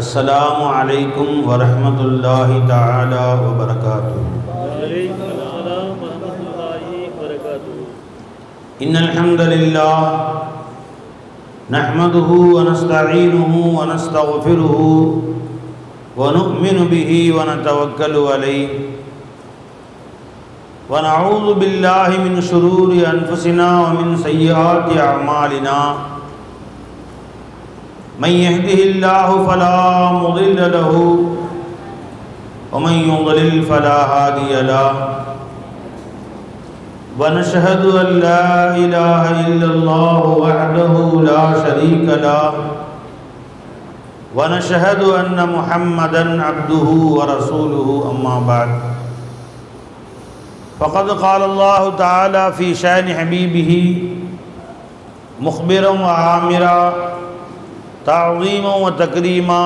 अस्सलामु अलैकुम वरहमतुल्लाहि ताला वबरकातुहू। वअलैकुम अस्सलाम वरहमतुल्लाहि वबरकातुहू। इन्नल हम्दुलिल्लाह नहमदुहु व नस्तईनुहु व नस्तगफिरुहु व नु'मिनु बिही व नतवक्कलु अलैहि व नऊज़ु बिल्लाहि मिन शुरूरि अनफुसिना व मिन सय्यिआति अअमालिना। मन यहदिहिल्लाहु फला मुदिल्ल लहु व मन युद्लिल फला हादिय लहु। व नशहदु अन ला इलाहा इल्लल्लाहु वहदहु ला शरीक लहु व नशहदु अन्न मुहम्मदन अब्दुहु व रसूलुहु अम्मा बाद। फ़क़द क़ाल अल्लाहु तआला फ़ी शान हबीबिही मुख़बिरन व आमिरा ताज़ीमन व तकरीमा।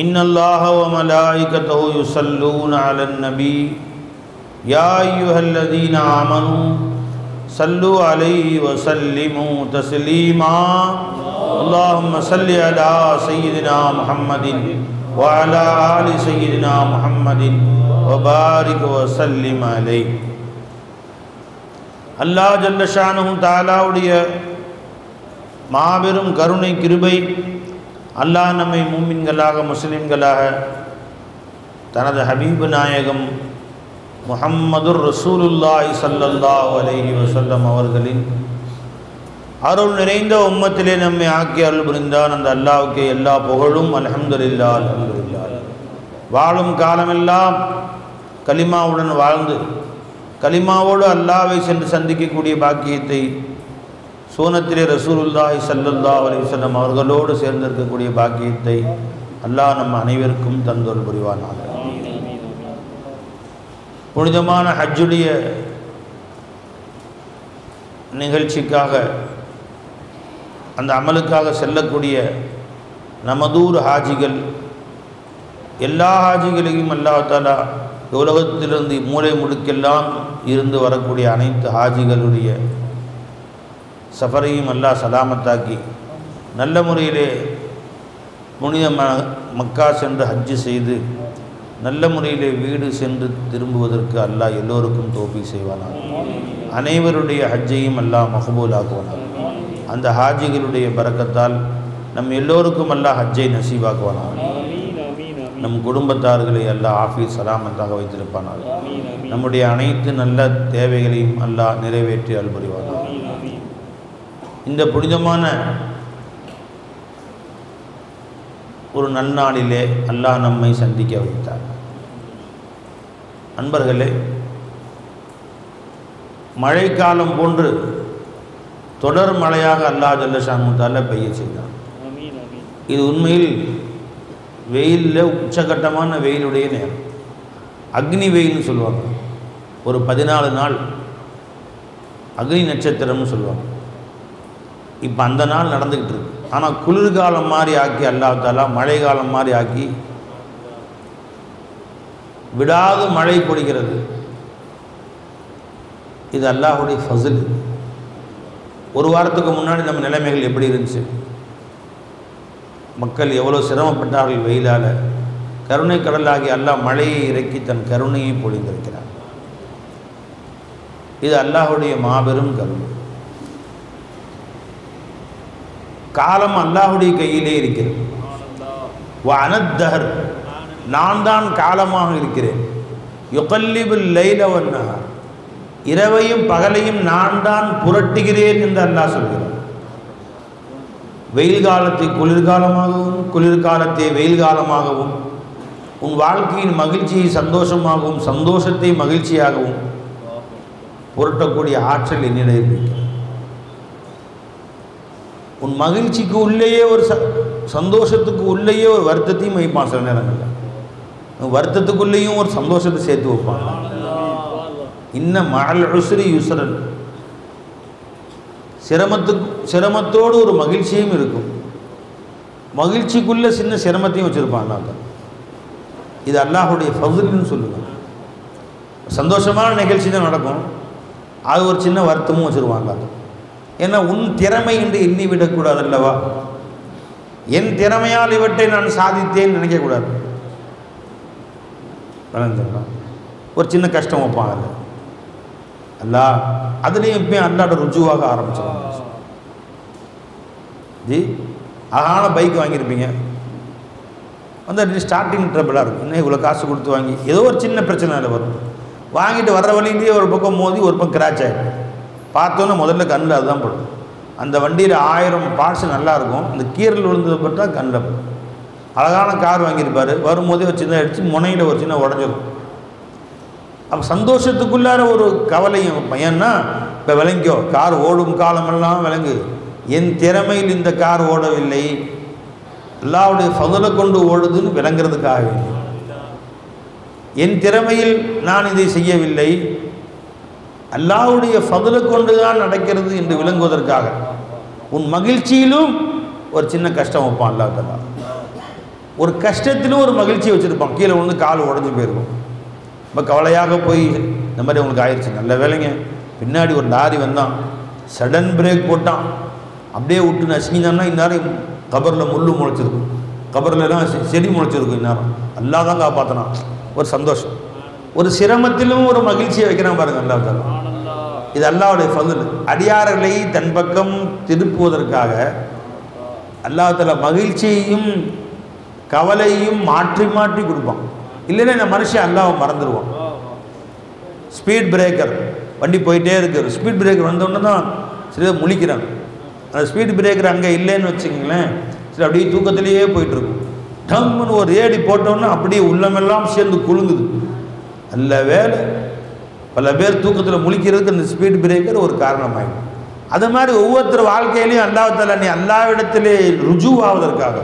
इन्नल्लाह व मलाइकतहु युसल्लूना अलन नबी या अय्युहल्लज़ीना आमनू सल्लु अलैहि व सल्लिमू तस्लीमा। अल्लाहुम्मा सल्लि अला सय्यिदिना मुहम्मदिन व अला आलि सय्यिदिना मुहम्मदिन व बारिक व सल्लिम अलैहि। अल्लाह जल्ल शानुहु तआलाவுடைய மாபெரும் கருணை கிருபை, அல்லாஹ் நம்மை மூமின்களாக முஸ்லிம்களாக தனது ஹபீபு நாயகம் முஹம்மதுர் ரசூலுல்லாஹி ஸல்லல்லாஹு அலைஹி வஸல்லம் அவர்களின் அருள் நிறைந்த உம்மத்திலே நம்மை ஆக்கி அருள் புரிந்தான். அந்த அல்லாஹ்வுக்கே எல்லா புகழும். அல்ஹம்துலில்லாஹ் அல்ஹம்துலில்லாஹ். வாழும் காலமெல்லாம் கலிமாவுடன் வாழ்ந்து கலிமாவோடு அல்லாஹ்வை சென்று சந்திக்கக்கூடிய பாக்கியத்தை சூனத்திலே ரசூலுல்லாஹி ஸல்லல்லாஹு அலைஹி வஸல்லம் அவர்களோடு சேர்ந்திருக்கக்கூடிய பாக்கியத்தை அல்லாஹ் நம் அனைவருக்கும் தந்தொருள் புரிவானாக. புனிதமான ஹஜ்ஜுடைய நிகழ்ச்சிக்காக, அந்த அமலுக்காக செல்லக்கூடிய நமதூர் ஹாஜிகள், எல்லா ஹாஜிகளையும் அல்லாஹ் தஆலா உலகத்திலிருந்து மூலை முடுக்கெல்லாம் இருந்து வரக்கூடிய அனைத்து ஹாஜிகளுடைய சஃபரையும் அல்லாஹ் சலாமத்தாக்கி நல்ல முறையிலே புனித மக்கா சென்று ஹஜ்ஜு செய்து நல்ல முறையிலே வீடு சென்று திரும்புவதற்கு அல்லாஹ் எல்லோருக்கும் தௌஃபீக் செய்வானாக. அனைவருடைய ஹஜ்ஜையும் அல்லாஹ் மக்பூல் ஆக்குவானாக. அந்த ஹாஜிகளுடைய பரக்கத்தால் நம் எல்லோருக்கும் அல்லாஹ் ஹஜ்ஜை நசீபாக்குவானாக. நம் குடும்பத்தார்களை அல்லாஹ் ஆஃபீஸ் சலாமத்தாக வைத்திருப்பானாக. நம்முடைய அனைத்து நல்ல தேவைகளையும் அல்லாஹ் நிறைவேற்றி அல்புரிவானாக. இந்த புனிதமான ஒரு நன்னாளிலே அல்லாஹ் நம்மை சந்திக்க வைத்தார். அன்பர்களே, மழைக்காலம் போன்று தொடர் மழையாக அல்லாஹ் ஜல்ல ஷானஹு தஆலா பெய்ய செய்தார். இது உண்மையில் வெயிலில் உச்சகட்டமான வெயிலுடைய நேரம். அக்னி வெயில்னு சொல்லுவாங்க. ஒரு 14 நாள் அக்னி நட்சத்திரம்னு சொல்லுவாங்க. இப்போ அந்த நாள் நடந்துக்கிட்டு இருக்கு. ஆனால் குளிர்காலம் மாதிரி ஆக்கி அல்லாஹ் தஆலா மழை காலம் மாதிரி ஆக்கி விடாது மழை பொழிகிறது. இது அல்லாஹ்வுடைய ஃபஸ்ல். ஒரு வாரத்துக்கு முன்னாடி நம்ம நிலைமைகள் எப்படி இருந்துச்சு? மக்கள் எவ்வளோ சிரமப்பட்டார்கள் வெயிலால். கருணை கடலாகி அல்லாஹ் மழையை இறக்கி தன் கருணையை பொழிந்திருக்கிறார். இது அல்லாஹ்வுடைய மாபெரும் கருணை. காலம் அல்லாஹ்வுடைய கையிலே இருக்கிறது. வஅனத்தஹர், நான் தான் காலமாக இருக்கிறேன். யுகல்லிபுல் லைல வன்னஹார், இரவையும் பகலையும் நான் தான் புரட்டுகிறேன் என்று அல்லாஹ் சொல்கிறார். வெயில் காலத்தை குளிர்காலமாகவும் குளிர்காலத்தை வெயில் காலமாகவும், உன் வாழ்க்கையின் மகிழ்ச்சியை சந்தோஷமாகவும் சந்தோஷத்தை மகிழ்ச்சியாகவும் புரட்டக்கூடிய ஆற்றல் என்னிடம் இருக்கிறது. உன் மகிழ்ச்சிக்கு உள்ளேயே ஒரு சந்தோஷத்துக்கு உள்ளேயே ஒரு வருத்தத்தையும் வைப்பான். சில நேரங்களில் வருத்தத்துக்குள்ளேயும் ஒரு சந்தோஷத்தை சேர்த்து வைப்பான். இன்ன மஅல் உஸ்ரி யுஸ்ரன், சிரமத்தோடு ஒரு மகிழ்ச்சியும் இருக்கும். மகிழ்ச்சிக்குள்ளே சின்ன சிரமத்தையும் வச்சுருப்பான். இது அல்லாஹ்வுடைய ஃபஸ்ல்னு சொல்லுவாங்க. சந்தோஷமான நிகழ்ச்சி தான் நடக்கும், அது ஒரு சின்ன வருத்தமும் வச்சுருவாங்க. ஏன்னா உன் திறமை என்று எண்ணி விடக்கூடாது அல்லவா? என் திறமையால் இவற்றை நான் சாதித்தேன்னு நினைக்கக்கூடாது. ஒரு சின்ன கஷ்டம் வைப்பான் அதில் அல்லாஹ், அதுலேயும் எப்பயும் அல்லாட ருஜுவாக ஆரம்பிச்சிடும். ஜி அழகான பைக் வாங்கியிருப்பீங்க, வந்து ஸ்டார்டிங் ட்ரபிளாக இருக்கும். இன்னும் இவ்வளோ காசு கொடுத்து வாங்கி ஏதோ ஒரு சின்ன பிரச்சனை அதில் வரும். வாங்கிட்டு வர்ற வழியிலேயே ஒரு பக்கம் மோதி ஒரு பக்கம் கிராச் ஆகிடும். பார்த்தோன்னே முதல்ல கண்ணில் அதுதான் படும். அந்த வண்டியில் 1000 பார்ட்ஸ் நல்லாயிருக்கும், இந்த கீரல் விழுந்தது பட்டா கண்ணில் படும். அழகான கார் வாங்கியிருப்பார், வரும்போதே ஒரு சின்ன அடித்து முனையில் ஒரு சின்ன உடஞ்சிடும். அப்போ சந்தோஷத்துக்குள்ளார ஒரு கவலையும் பையன்னா, இப்போ விளங்கிக்கோ, கார் ஓடும் காலமெல்லாம் விளங்கு, என் திறமையில் இந்த கார் ஓடவில்லை, அல்லாஹ்வுடைய ஃபضலை கொண்டு ஓடுதுன்னு விளங்குறதுக்காக வேண்டி, என் திறமையில் நான் இதை செய்யவில்லை, அல்லாஹ்வுடைய ஃபضலை கொண்டு தான் நடக்கிறது என்று விளங்குவதற்காக. உன் மகிழ்ச்சியிலும் ஒரு சின்ன கஷ்டம் வைப்பான் அல்லாஹ் தஆலா. ஒரு கஷ்டத்திலும் ஒரு மகிழ்ச்சியை வச்சுருப்பான். கீழே வந்து கால் உடஞ்சி போயிருக்கும், இப்போ கவலையாக போய் இந்த மாதிரி உங்களுக்கு ஆயிடுச்சு. நல்ல வேலைங்க, பின்னாடி ஒரு லாரி வந்தான், சடன் பிரேக் போட்டான், அப்படியே விட்டு நசுங்கினான்னா இந்நேரம் கபரில் முள்ளு முளைச்சிருக்கும், கபர்லாம் செடி முளைச்சிருக்கும். இந்நேரம் அல்லாஹ் தான் காப்பாற்றினான். ஒரு சந்தோஷம், ஒரு சிரமத்திலும் ஒரு மகிழ்ச்சியை வைக்கிறான் பாருங்க அல்லாஹ் தஆலா. இது அல்லாஹ்வுடைய ஃபضல். அடியார்களை தன் பக்கம் திருப்புவதற்காக அல்லாஹ் தஆலா மகிழ்ச்சியையும் கவலையும் மாற்றி மாற்றி கொடுப்பான். இல்லைன்னா இந்த மனுஷன் அல்லாஹ்வை மறந்துடுவான். ஸ்பீட் பிரேக்கர், வண்டி போயிட்டே இருக்கு, ஸ்பீட் பிரேக்கர் வந்தோடனே தான் சில முழிக்கிறாங்க. அந்த ஸ்பீட் பிரேக்கர் அங்கே இல்லைன்னு வச்சுக்கங்களேன், சரி அப்படியே தூக்கத்திலேயே போயிட்டுருக்கும். டம்முன்னு ஒரு ஏடி போட்டோன்னா அப்படியே உள்ளமெல்லாம் சேர்ந்து குலுங்குது. நல்ல வேலை, பல பேர் தூக்கத்தில் முழிக்கிறதுக்கு அந்த ஸ்பீட் பிரேக்கர் ஒரு காரணமாயிடும். அது மாதிரி ஒவ்வொருத்தர் வாழ்க்கையிலையும் அல்லாஹ் தஆலா நீ அல்லாஹ்விடத்திலே ருஜுவாவதற்காக,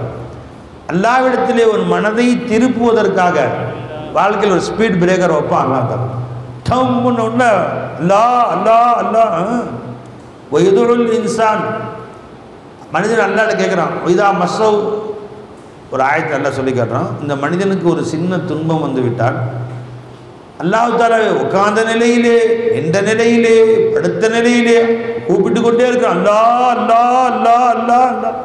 அல்லாஹ்விடத்திலே ஒரு மனதை திருப்புவதற்காக வாழ்க்கையில் ஒரு ஸ்பீட் பிரேக்கர் வைப்பான் அல்லாஹ் தஆலா. டம்முன்னு ஒன்று அல்லாஹ் அல்லாஹ் அல்லாஹ் வயதுல் இன்சான், மனிதன் அல்லாஹ்ட்ட கேட்குறான், இதா மஸ்ஸவ், ஒரு ஆயத்தை அல்லாஹ் சொல்லி காட்டுறான், இந்த மனிதனுக்கு ஒரு சின்ன துன்பம் வந்து விட்டால் அல்லாஹ் தஆலா உட்கார்ந்த நிலையிலே, எந்த நிலையிலே, படுத்த நிலையிலே கூப்பிட்டு கொண்டே இருக்கான், அல்லாஹ் அல்லாஹ் அல்லாஹ் அல்லாஹ் அல்லாஹ்.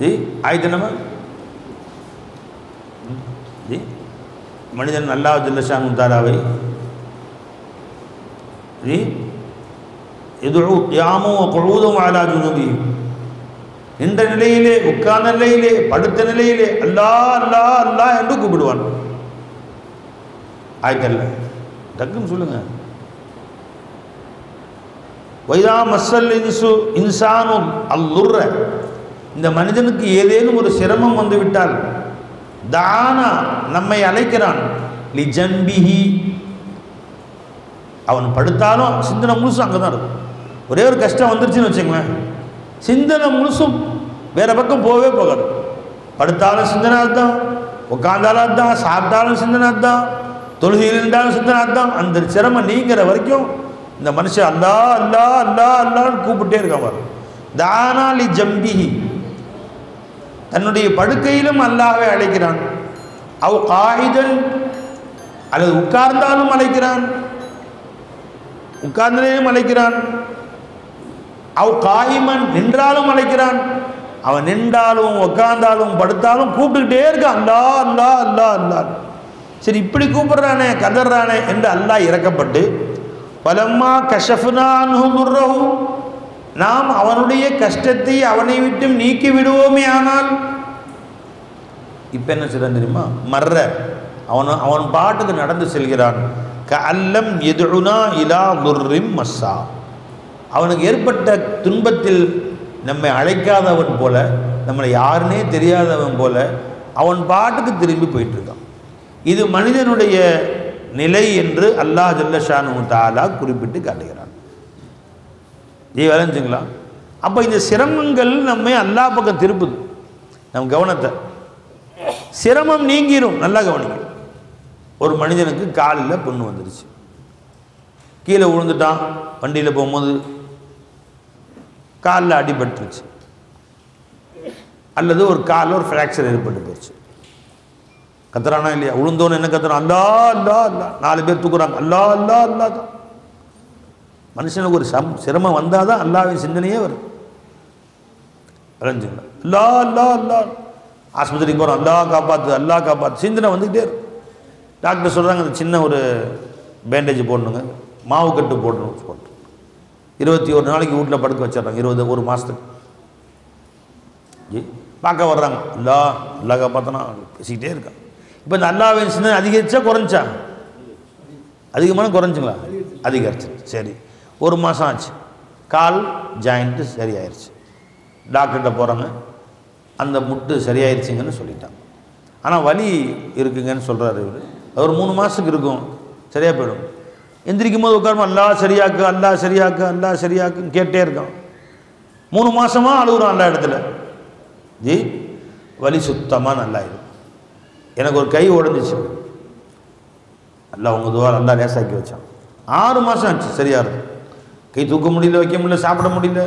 ஜி ஆயத்து நம்ம ஜி மனிதன் அல்லாஹ் ஜல்ல ஷானு தஆலாவை ஜி எதுவும் யாமும் குழூதும் அலா ஜுனூபிஹிம், என்ற நிலையிலே, உட்கார்ந்த நிலையிலே, படுத்த நிலையிலே அல்லாஹ் அல்லாஹ் அல்லாஹ் என்று கூப்பிடுவான். ஆயத்தல்ல டக்குன்னு சொல்லுங்க. வைதா மஸ்ஸல் இன்சானு அல்லுர்ர, இந்த மனிதனுக்கு ஏதேனும் ஒரு சிரமம் வந்து விட்டால், தானா நம்மை அழைக்கிறான், லிஜன்பிஹி, அவன் படுத்தாலும் சிந்தனை முழுசும் அங்கே தான் இருக்கும். ஒரே ஒரு கஷ்டம் வந்துருச்சுன்னு வச்சுங்களேன், சிந்தனை முழுசும் வேற பக்கம் போகவே போகாது. படுத்தாலும் சிந்தனை அதுதான், உட்காந்தாலும் அதுதான், சாப்பிட்டாலும் சிந்தனை அதுதான், தொழுகையில் இருந்தாலும் சிந்தனை அதுதான். அந்த சிரமம் நீங்கிற வரைக்கும் இந்த மனுஷன் அல்லாஹ் அல்லாஹ் அல்லாஹ் அல்லாஹ்னு கூப்பிட்டே இருக்கான். தானா லி ஜம்பிஹி, தன்னுடைய படுக்கையிலும் அல்லாஹ்வை அழைக்கிறான். அவ் காயிதன், அல்லது உட்கார்ந்தாலும் அழைக்கிறான், உட்கார்ந்தாலும் அழைக்கிறான். அவ் காயிமன், நின்றாலும் அழைக்கிறான். அவன் நின்றாலும் உட்கார்ந்தாலும் படுத்தாலும் கூப்பிட்டுக்கிட்டே இருக்கான், அல்லாஹ் அல்லாஹ் அல்லாஹ் அல்லாஹ். சரி, இப்படி கூப்பிடுறானே, கதறானே என்று அல்லாஹ் இறக்கப்பட்டு, பலம்மா கஷஃப்னா அன்ஹு துர்ரஹு, நாம் அவனுடைய கஷ்டத்தை அவனை விட்டு நீக்கி விடுவோமே ஆனால், இப்போ என்ன செய்றான் தெரியுமா, மர்ற அவன் பாட்டுக்கு நடந்து செல்கிறான். கஅல்லம் யதுனா இலா துர்ரிம் மஸ்ஸா, அவனுக்கு ஏற்பட்ட துன்பத்தில் நம்மை அழைக்காதவன் போல, நம்மளை யாருன்னே தெரியாதவன் போல அவன் பாட்டுக்கு திரும்பி போயிட்டு இருக்கான். இது மனிதனுடைய நிலை என்று அல்லாஹ் ஜல்ல ஷானு தஆலா குறிப்பிட்டு காட்டுகிறான். இது விளைஞ்சுங்களா? அப்போ இந்த சிரமங்கள் நம்மை அல்லாஹ் பக்கம் திருப்புது, நம் கவனத்தை. சிரமம் நீங்கிரும். நல்லா கவனிக்கும். ஒரு மனிதனுக்கு காலில் புண்ணு வந்துருச்சு, கீழே விழுந்துட்டான், வண்டியில் போகும்போது காலில் அடிபட்டுருச்சு, அல்லது ஒரு காலில் ஒரு ஃப்ராக்சர் ஏற்பட்டு போச்சு. கத்துறானா இல்லையா? உளுந்தோன்னு என்ன கத்துறான்? அல்லாஹ் அல்லாஹ் அல்லாஹ். 4 பேர் தூக்குறாங்க, அல்லாஹ் அல்லாஹ் அல்லாஹ் தான். மனுஷனுக்கு ஒரு சிரமம் வந்தால் தான் அல்லாஹ்வின் சிந்தனையே வரும். விளைஞ்சுங்களா? அல்லா அல்லா அல்லா ஆஸ்பத்திரிக்கு போகிறோம், அல்லா காப்பாற்று அல்லா காப்பாற்று, சிந்தனை வந்துக்கிட்டே இருக்கும். டாக்டர் சொல்கிறாங்க அந்த சின்ன ஒரு பேண்டேஜ் போடணுங்க, மாவு கட்டு போடணும் போட்டு 21 நாளைக்கு வீட்டில் படுக்க வச்சிடறாங்க. 21 மாதத்துக்கு பார்க்க வர்றாங்க. அல்லா அல்லா காப்பாற்றினா பேசிக்கிட்டே இருக்கான். இப்போ இந்த அல்லாவின் சிந்தனை அதிகரிச்சா குறைஞ்சா? அதிகமான குறைஞ்சுங்களா? அதிகரிச்சு. சரி, 1 மாதம் ஆச்சு, கால் ஜாயிண்ட்டு சரியாயிருச்சு. டாக்டர்கிட்ட போகிறாங்க, அந்த முட்டு சரியாயிருச்சுங்கன்னு சொல்லிட்டாங்க. ஆனால் வலி இருக்குங்கன்னு சொல்கிறாரு இவர். அது ஒரு 3 மாதத்துக்கு இருக்கும், சரியாக போயிடும். எந்திரிக்கும் போது உட்காருமா அல்லா சரியாக்கு அல்லா சரியாக்கு அல்லா சரியாக்குன்னு கேட்டே இருக்கான். 3 மாதமாக அழுகுறான் எல்லா இடத்துல. ஜி வலி சுத்தமாக நல்லா இருக்கும். எனக்கு ஒரு கை உடஞ்சிச்சு, அல்லா உங்கள் துவா நல்லா லேசாக்கி வச்சான். 6 மாதம் ஆச்சு சரியாக இருக்கும். கை தூக்க முடியல, வைக்க முடியல, சாப்பிட முடியல.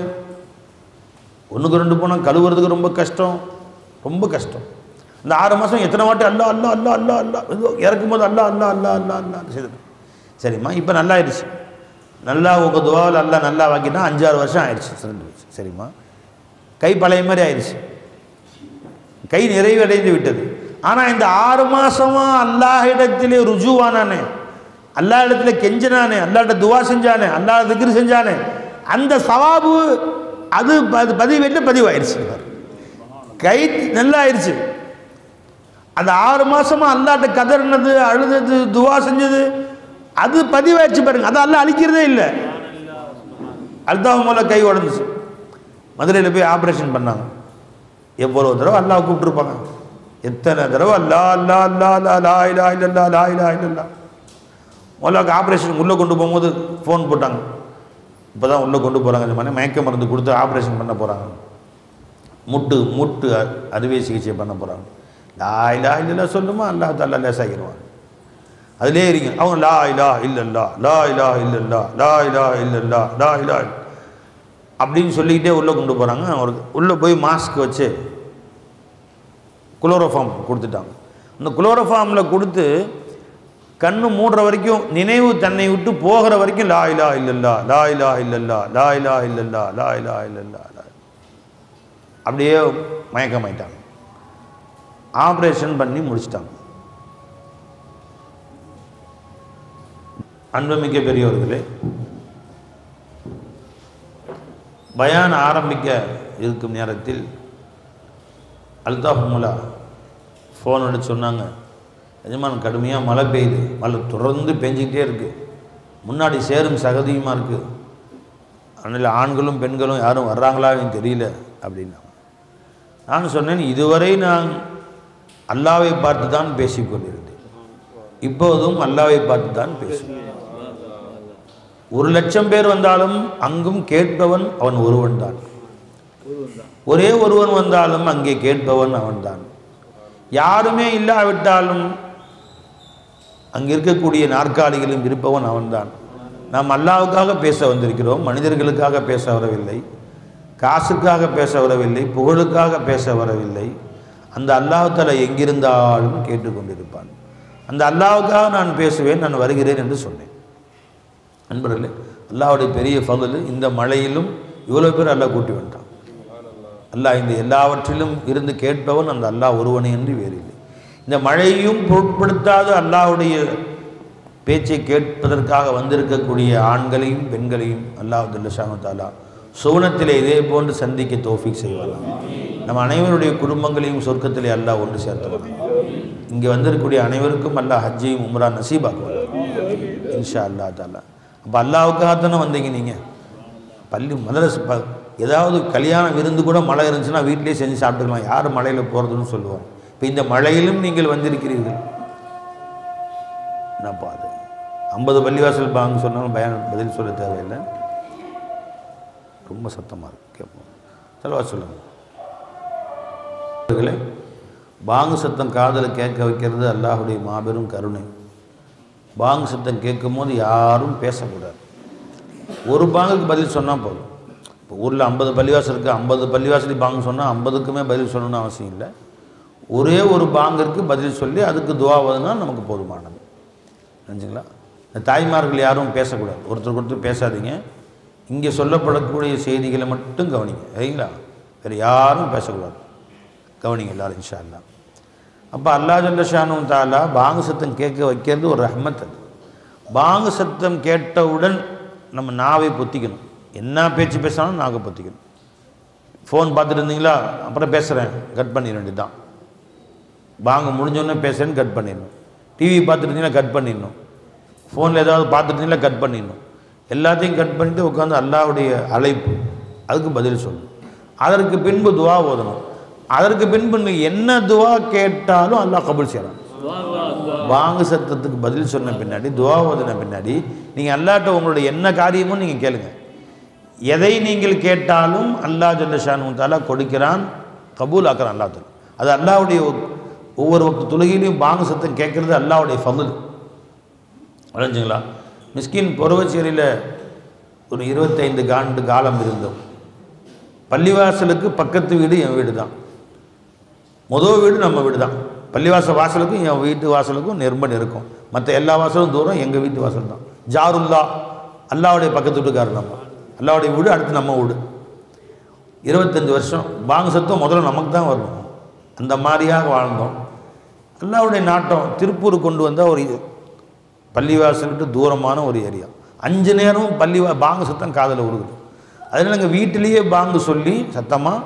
1க்கு 2 போனால் கழுவுறதுக்கு ரொம்ப கஷ்டம், ரொம்ப கஷ்டம். இந்த 6 மாதம் எத்தனை வாட்டி அல்லா அல்லா அல்லா அல்லா அல்லா இறக்கும் போது அல்லா அல்லா அல்லா அல்லா அல்லா செய்து. சரிம்மா, இப்போ நல்லா ஆயிடுச்சு. நல்லா உங்கள் துவாவில் அல்லா நல்லா வாக்கினா 5-6 வருஷம் ஆயிடுச்சு, சிறந்துருச்சு. சரிம்மா, கை பழைய மாதிரி ஆயிடுச்சு, கை நிறைவடைந்து விட்டது. ஆனால் இந்த 6 மாதமாக அல்லாஹ் இடத்திலே ருஜுவானானே, அல்லா இடத்துல கெஞ்சினானே, அல்லாட்ட துவா செஞ்சானே, அல்லா திக்ரு செஞ்சானே, அந்த சவாபு அது பதிவாயிருச்சு. கை நல்லா ஆயிடுச்சு. அந்த 6 மாதமாக அல்லாட்ட கதறினது, அழுதது, துவா செஞ்சது அது பதிவாயிடுச்சு பாருங்க. அதை அல்லா அழிக்கிறதே இல்லை. அல்தாவு மூல கை உடஞ்சிச்சு. மதுரையில் போய் ஆப்ரேஷன் பண்ணாங்க. எவ்வளோ தடவை அல்லாஹ் கூப்பிட்டுருப்பாங்க, எத்தனை தடவை அல்லா அல்லா அல்லா அல்லா லா இலா இல்லல்லா லா இலா இல்லல்லா. முதல்ல ஆப்ரேஷன் உள்ளே கொண்டு போகும்போது ஃபோன் போட்டாங்க, இப்போ தான் உள்ளே கொண்டு போகிறாங்க, இந்த மாதிரி மயக்க மருந்து கொடுத்து ஆப்ரேஷன் பண்ண போகிறாங்க, முட்டு அறுவை சிகிச்சை பண்ண போகிறாங்க. லா இலா இல்லல்லா சொல்லுமா அல்லாஹ் தஆலா லேசாகிடுவாங்க. அதிலே இருங்க. அவங்க லா இலா இல்லல்லா லா இலா இல்லல்லா லா இலா இல்லல்லா லா இலா அப்படின்னு சொல்லிக்கிட்டே உள்ளே கொண்டு போகிறாங்க. அவருக்கு உள்ளே போய் மாஸ்க் வச்சு குளோரோஃபார்ம் கொடுத்துட்டாங்க. அந்த குளோரோஃபார்மில் கொடுத்து கண்ணு மூடுற வரைக்கும், நினைவு தன்னை விட்டு போகிற வரைக்கும் லா இலா இல்லல்லா லா இலா இல்லல்லா லா இலா இல்லல்லா லா இலா இல்லல்லா அப்படியே மயக்கமாயிட்டாங்க. ஆப்ரேஷன் பண்ணி முடிச்சிட்டாங்க. அன்புமிக்க பெரியவர்களே, பயான் ஆரம்பிக்க இருக்கும் நேரத்தில் அல்தாஃப் மூலா ஃபோன் எடுத்து சொன்னாங்க, எஜமான் கடுமையாக மழை பெய்யுது, மழை தொடர்ந்து பெஞ்சிக்கிட்டே இருக்குது, முன்னாடி சேரும் சகதியுமாக இருக்குது, அதனால் ஆண்களும் பெண்களும் யாரும் வர்றாங்களான்னு தெரியல அப்படின்னா. நான் சொன்னேன், இதுவரை நான் அல்லாவை பார்த்து தான் பேசிக்கொண்டிருந்தேன், இப்போதும் அல்லாவை பார்த்து தான் பேசுவேன். 1,00,000 பேர் வந்தாலும் அங்கும் கேட்பவன் அவன் ஒருவன் தான். ஒரே ஒருவன் வந்தாலும் அங்கே கேட்பவன் அவன்தான். யாருமே இல்லாவிட்டாலும் அங்கே இருக்கக்கூடிய நாற்காலிகளும் இருப்பவன் அவன்தான். நாம் அல்லாவுக்காக பேச வந்திருக்கிறோம், மனிதர்களுக்காக பேச வரவில்லை, காசுக்காக பேச வரவில்லை, புகழுக்காக பேச வரவில்லை. அந்த அல்லாஹ் தஆலா எங்கிருந்தாலும் கேட்டுக்கொண்டிருப்பான். அந்த அல்லாவுக்காக நான் பேசுவேன், நான் வருகிறேன் என்று சொன்னேன். நண்பர்களே, அல்லாஹ்வுடைய பெரிய ஃபضல், இந்த மழையிலும் இவ்வளோ பேர் அல்லாஹ் கூட்டி வந்துட்டான். அல்லாஹ் இந்த எல்லாவற்றிலும் இருந்து கேட்பவன் அந்த அல்லாஹ் ஒருவனை என்று வேறில்லை. இந்த மழையையும் பொருட்படுத்தாத அல்லாஹ்வுடைய பேச்சை கேட்பதற்காக வந்திருக்கக்கூடிய ஆண்களையும் பெண்களையும் அல்லாஹ் ஜல்ல ஷானு தஆலா சுவனத்திலே இதே போன்று சந்திக்க தௌஃபீக் செய்வார்கள். நம்ம அனைவருடைய குடும்பங்களையும் சொர்க்கத்திலே அல்லாஹ் ஒன்று சேர்த்துவாங்க. இங்கே வந்திருக்கக்கூடிய அனைவருக்கும் அல்லாஹ் ஹஜ்ஜையும் உம்ரா நசீபாக்குவாங்க இன்ஷா அல்லாஹ் தஆலா. அப்போ அல்லாஹ்வுக்காகத்தானே வந்தீங்க நீங்கள். பள்ளி மதரஸ் ஏதாவது கல்யாண விருந்து கூட மழை இருந்துச்சுன்னா வீட்டிலே செஞ்சு சாப்பிட்டுக்கலாம், யார் மழையில் போகிறதுன்னு சொல்லுவாங்க. இப்போ இந்த மழையிலும் நீங்கள் வந்திருக்கிறீர்கள். என்னப்பா அது 50 பள்ளிவாசல் பாங்கு சொன்னாலும் பதில் சொல்ல தேவையில்லை, ரொம்ப சத்தமாக இருக்கு, கேட்போம். செலவா சொல்லுங்கள். பாங்கு சத்தம் காதில் கேட்க வைக்கிறது அல்லாஹுடைய மாபெரும் கருணை. பாங்கு சத்தம் கேட்கும் போது யாரும் பேசக்கூடாது. ஒரு பாங்குக்கு பதில் சொன்னால் போதும். இப்போ ஊரில் 50 பள்ளிவாசல் இருக்குது, 50 பள்ளிவாசலுக்கு பாங்கு சொன்னால் 50க்குமே பதில் சொல்லணும்னு அவசியம் இல்லை. ஒரே ஒரு பாங்கிற்கு பதில் சொல்லி அதுக்கு துஆவதுனா நமக்கு போதுமானது. நினச்சிங்களா? இந்த தாய்மார்கள் யாரும் பேசக்கூடாது, ஒருத்தருக்கு ஒருத்தர் பேசாதீங்க. இங்கே சொல்லப்படக்கூடிய செய்திகளை மட்டும் கவனிங்க, சரிங்களா? வேறு யாரும் பேசக்கூடாது. கவனிங்க எல்லாரும் இன்ஷா அல்லாஹ். அப்போ அல்லாஹ் ஜல்ல ஷானு தஆலா பாங்கு சத்தம் கேட்க வைக்கிறது ஒரு ரஹ்மத். அது பாங்கு சத்தம் கேட்டவுடன் நம்ம நாவை பொத்திக்கணும். என்ன பேச்சு பேசினாலும் நாவை பொத்திக்கணும். ஃபோன் பார்த்துட்டு இருந்தீங்களா, அப்புறம் பேசுகிறேன், கட் பண்ணிட வேண்டியதுதான். பாங்கு முடிஞ்சோடனே பேசுகிறேன்னு கட் பண்ணிடணும். டிவி பார்த்துட்டு இருந்தீங்கன்னா கட் பண்ணிடணும். ஃபோனில் ஏதாவது பார்த்துட்டு இருந்தீங்களா கட் பண்ணிடணும். எல்லாத்தையும் கட் பண்ணிவிட்டு உட்காந்து அல்லாஹ்வுடைய அழைப்பு, அதுக்கு பதில் சொல்லணும். அதற்கு பின்பு துவா ஓதணும். அதற்கு பின்பு நீங்கள் என்ன துவா கேட்டாலும் அல்லாஹ் கபூல் செய்யலாம். பாங்கு சத்தத்துக்கு பதில் சொன்ன பின்னாடி, துவா ஓதின பின்னாடி நீங்கள் அல்லாஹ்ட்ட உங்களுடைய என்ன காரியமும் நீங்கள் கேளுங்க. எதை நீங்கள் கேட்டாலும் அல்லாஹ் ஜல்ல ஷானு தஆலா கொடுக்கிறான், கபூல் ஆக்குறான் அல்லாஹ் தஆலா. அது அல்லாஹ்வுடைய ஒவ்வொரு தொழுகையிலையும் பாங்கு சத்தம் கேட்குறது அல்லாஹ்வுடைய ஃபضல். வளைஞ்சுங்களா? மிஸ்கின் பொறவச்சேரியில் ஒரு 25 ஆண்டு காலம் இருந்தோம். பள்ளிவாசலுக்கு பக்கத்து வீடு என் வீடு தான். முதல் வீடு நம்ம வீடு தான். பள்ளிவாசல் வாசலுக்கும் என் வீட்டு வாசலுக்கும் ரொம்ப நெருக்கம். மற்ற எல்லா வாசலும் தூரம் எங்கள் வீட்டு வாசல் தான். ஜாருல்லா, அல்லாவுடைய பக்கத்து வீட்டுக்காரர் நம்ம. அல்லாவுடைய வீடு அடுத்து நம்ம வீடு. 25 வருஷம் பாங்கு சத்தம் முதல்ல நமக்கு தான் வரணும். அந்த மாதிரியாக வாழ்ந்தோம். அல்லாவுடைய நாட்டம் திருப்பூர் கொண்டு வந்தால் ஒரு பள்ளிவாசல்கிட்ட தூரமான ஒரு ஏரியா. 5 நேரமும் பாங்கு சத்தம் காதில் உருகுது. அதில் நாங்கள் வீட்டிலேயே பாங்கு சொல்லி சத்தமாக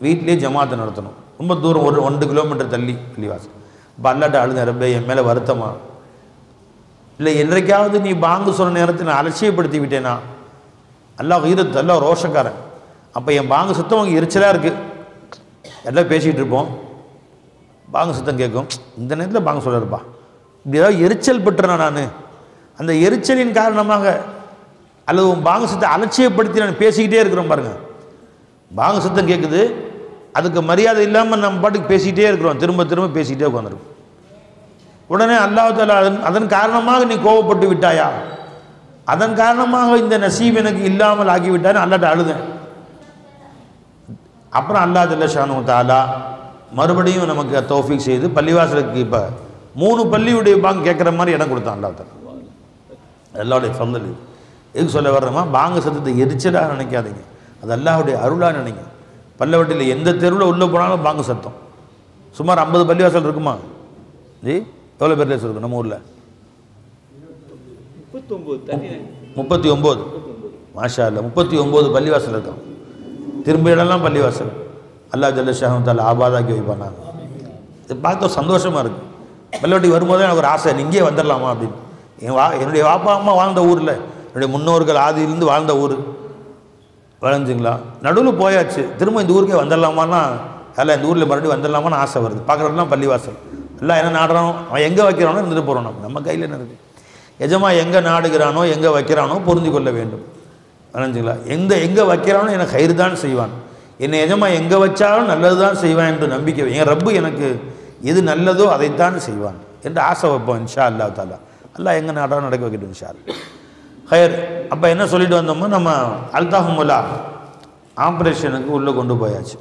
வீட்டிலேயே ஜமாத்தை நடத்தணும். ரொம்ப தூரம், ஒரு 2 கிலோமீட்டர் தள்ளி பள்ளிவாசல். இப்போ அல்லாட்ட அழுத, ரப்பே என் மேலே வருத்தமா இல்லை, என்றைக்காவது நீ பாங்கு சொன்ன நேரத்தை நான் அலட்சியப்படுத்தி விட்டேனா? அல்லாஹ் ஈரத்து, அல்லாஹ் ரோஷக்காரன். அப்போ என் பாங்கு சத்தம் அவங்க எரிச்சலாக இருக்குது. எல்லாம் பேசிகிட்டு இருப்போம், பாங்கு சத்தம் கேட்கும், இந்த நேரத்தில் பாங்கு சொல்லிருப்பா, இப்படி ஏதாவது எரிச்சல் பெற்றேனா நான்? அந்த எரிச்சலின் காரணமாக அல்லது உன் பாங்கு சத்தத்தை அலட்சியப்படுத்தி நான் பேசிக்கிட்டே இருக்கிறோம் பாருங்கள். பாங்கு சத்தம் கேட்குது, அதுக்கு மரியாதை இல்லாமல் நம்ம பாட்டுக்கு பேசிக்கிட்டே இருக்கிறோம், திரும்ப திரும்ப பேசிக்கிட்டே உட்காந்துருக்கும். உடனே அல்லாஹ் தஆலா அதன் காரணமாக நீ கோபப்பட்டு விட்டாயா, அதன் காரணமாக இந்த நசீப் எனக்கு இல்லாமல் ஆகிவிட்டான்னு அல்லாட்ட அழுதேன். அப்புறம் அல்லாஹ் ஜல்ல ஷானு தஆலா மறுபடியும் நமக்கு தௌஃபீக் செய்து பள்ளிவாசலுக்கு இப்போ 3 பள்ளியுடைய பாங்கு கேட்குற மாதிரி இடம் கொடுத்தான் அல்லாஹ் தஆலா. அல்லாஹ்வுடைய ஃபضல். எதுக்கு சொல்ல வர்றோமா? பாங்கு சத்தத்தை எரிச்சலாக நினைக்காதீங்க, அது அல்லாஹ்வுடைய அருளாக நினைங்க. பல்லவட்டியில் எந்த தெருவில் உள்ளே போனாலும் பாங்கு சத்தம். சுமார் 50 பள்ளிவாசல் இருக்குமா ஜி? எவ்வளோ பேர் இருக்கும் நம்ம ஊரில்? 39. மாஷா அல்லா, 39 பள்ளிவாசல் இருக்கும். திரும்ப இடம்லாம் பள்ளிவாசல். அல்லாஹ் ஜல்ல ஷானு தஆலா ஆபாதாக்கி வைப்பாங்க. இது பார்த்து சந்தோஷமாக இருக்குது. பல்லவட்டி வரும்போதே எனக்கு ஒரு ஆசை, இங்கேயே வந்துடலாமா அப்படின்னு. என்னுடைய வாப்பா அம்மா வாழ்ந்த ஊரில், என்னுடைய முன்னோர்கள் ஆதியிலேருந்து வாழ்ந்த ஊர். வளைஞ்சுங்களா? நடுவில் போயாச்சு, திரும்ப இந்த ஊருக்கே வந்துடலாமான்னா, அதில் இந்த ஊரில் மறுபடியும் வந்துடலாமான்னு ஆசை வருது. பார்க்குறதுலாம் பள்ளிவாசல். எல்லாம் என்ன நாடுறானோ, அவன் எங்கே வைக்கிறானோ இருந்துட்டு போகிறோம். நம்ம கையில் என்ன இருக்குது? எஜமா எங்கே நாடுகிறானோ எங்கே வைக்கிறானோ புரிஞ்சு கொள்ள வேண்டும். வளைஞ்சுங்களா? எங்கே வைக்கிறானோ எனக்கு கயிறு தான் செய்வான். என்னை எஜமா எங்கே வச்சாலும் நல்லது தான் செய்வான் என்று நம்பிக்கை. என் ரப்பு எனக்கு எது நல்லதோ அதைத்தான் செய்வான் என்று ஆசை வைப்போம் இன்ஷா அல்லாஹ் தஆலா. அல்லாஹ் எங்கே நாடாலும் நடக்க வைக்கட்டும் இன்ஷா அல்லாஹ். ஹயர். அப்போ என்ன சொல்லிட்டு வந்தோமோ, நம்ம அல்தாஹுமுல்லா ஆப்ரேஷனுக்கு உள்ளே கொண்டு போயாச்சு.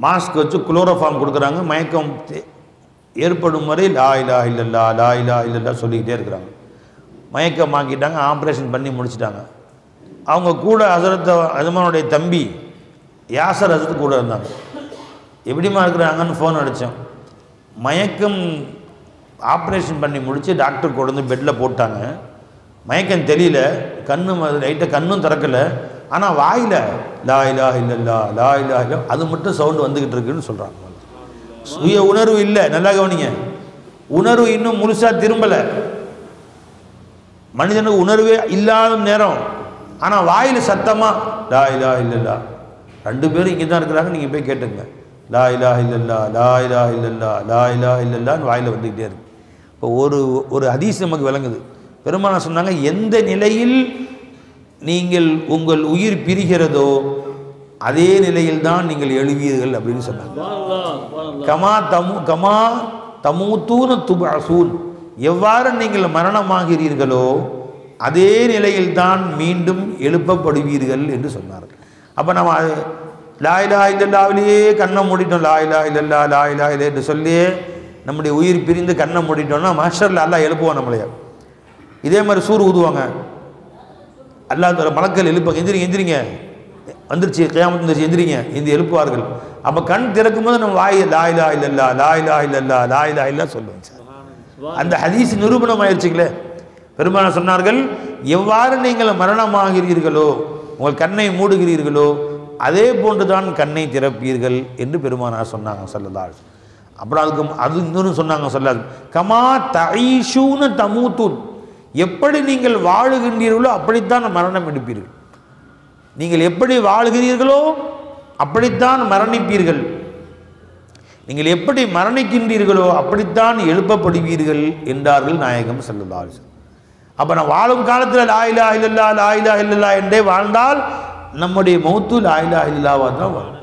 மாஸ்க் வச்சு குளோரோஃபார்ம் கொடுக்குறாங்க. மயக்கம் ஏற்படும் வரை லா இலாஹ இல்லல்லாஹ் லா இலாஹ இல்லல்லாஹ் சொல்லிக்கிட்டே இருக்கிறாங்க. மயக்கமாக்கிட்டாங்க. ஆப்ரேஷன் பண்ணி முடிச்சிட்டாங்க. அவங்க கூட ஹஸரத் அஜ்மானுடைய தம்பி யாசர் ஹஸரத் கூட இருந்தாங்க. எப்படிமா இருக்கிறாங்கன்னு ஃபோன் அடித்தோம். மயக்கம் ஆப்ரேஷன் பண்ணி முடித்து டாக்டர் கொண்டு வந்து பெட்டில் போட்டாங்க. மயக்கம் தெரியல, லைட்டாக கண்ணும் திறக்கலை, ஆனால் வாயில் லா இலாஹ இல்லல்லாஹ் லா இலாஹ இல்லல்லாஹ் அது மட்டும் சவுண்டு வந்துக்கிட்டு இருக்குன்னு சொல்கிறாங்க. சுய உணர்வு இல்லை. நல்லா கவனிங்க, உணர்வு இன்னும் முழுசாக திரும்பலை. மனிதனுக்கு உணர்வே இல்லாத நேரம், ஆனால் வாயில் சத்தமாக லா இலாஹ இல்லல்லாஹ். 2 பேரும் இங்கே தான் இருக்கிறாங்க, நீங்கள் போய் கேட்டுங்க. லா இலாஹ இல்லல்லாஹ் லா இலாஹ இல்லல்லாஹ் லா இலாஹ இல்லல்லாஹ்னு வாயில் வந்துக்கிட்டே இருக்கு. இப்போ ஒரு ஹதீஸ் நமக்கு விளங்குது. பெருமானார் சொன்னாங்க, எந்த நிலையில் நீங்கள் உங்கள் உயிர் பிரிகிறதோ அதே நிலையில் தான் நீங்கள் எழுவீர்கள் அப்படின்னு சொன்னாங்க. கமா தமூத்தூன துபஅஸூன், எவ்வாறு நீங்கள் மரணமாகிறீர்களோ அதே நிலையில் தான் மீண்டும் எழுப்பப்படுவீர்கள் என்று சொன்னார்கள். அப்போ நம்ம லா இலாஹ இல்லல்லாஹ்விலேயே கண்ணை மூடிட்டோம். லா இலாஹ இல்லல்லாஹ் லா இலாஹ இல்லல்லாஹ் என்று சொல்லி நம்முடைய உயிர் பிரிந்து கண்ணை மூடிட்டோம்னா மாஸ்டரில் அல்லாஹ் எழுப்புவான் நம்மளைய. இதே மாதிரி சூறு ஊதுவாங்க. அல்லாஹ் மலக்கள் எழுப்பாங்க, எந்திரிங்க எந்திரிங்க வந்துருச்சு கியாமத் வந்துருச்சு எந்திரிங்க இந்த எழுப்புவார்கள். அப்போ கண் திறக்கும் போது நம்ம வாய் லா இலாஹ இல்லல்லாஹ் லா இலாஹ இல்லல்லாஹ் லா இலாஹ இல்லல்லாஹ் சொல்லுவோம் சார். அந்த ஹதீஸ் நிரூபணம் ஆயிடுச்சுங்களே. பெருமானார் சொன்னார்கள், எவ்வாறு நீங்கள் மரணமாகிறீர்களோ உங்கள் கண்ணை மூடுகிறீர்களோ அதே போன்றுதான் கண்ணை திறப்பீர்கள் என்று பெருமானார் சொன்னாங்க ஸல்லல்லாஹு அலைஹி வஸல்லம். அப்புறம் அது இன்னொன்று சொன்னாங்க சொல்லாது கமா தஈஷூன தமூத்துன், எப்படி நீங்கள் வாழுகின்றீர்களோ அப்படித்தான் மரணம் எடுப்பீர்கள். நீங்கள் எப்படி வாழ்கிறீர்களோ அப்படித்தான் மரணிப்பீர்கள். நீங்கள் எப்படி மரணிக்கின்றீர்களோ அப்படித்தான் எழுப்பப்படுவீர்கள் என்றார்கள் நாயகம் ஸல்லல்லாஹு அலைஹி வஸல்லம். அப்போ நான் வாழும் காலத்தில் லா இலாஹ இல்லல்லாஹ் லா இலாஹ இல்லல்லாஹ் என்றே வாழ்ந்தால் நம்முடைய மௌத்து லா இலாஹ இல்லல்லாஹ்வா தான் வாழும்.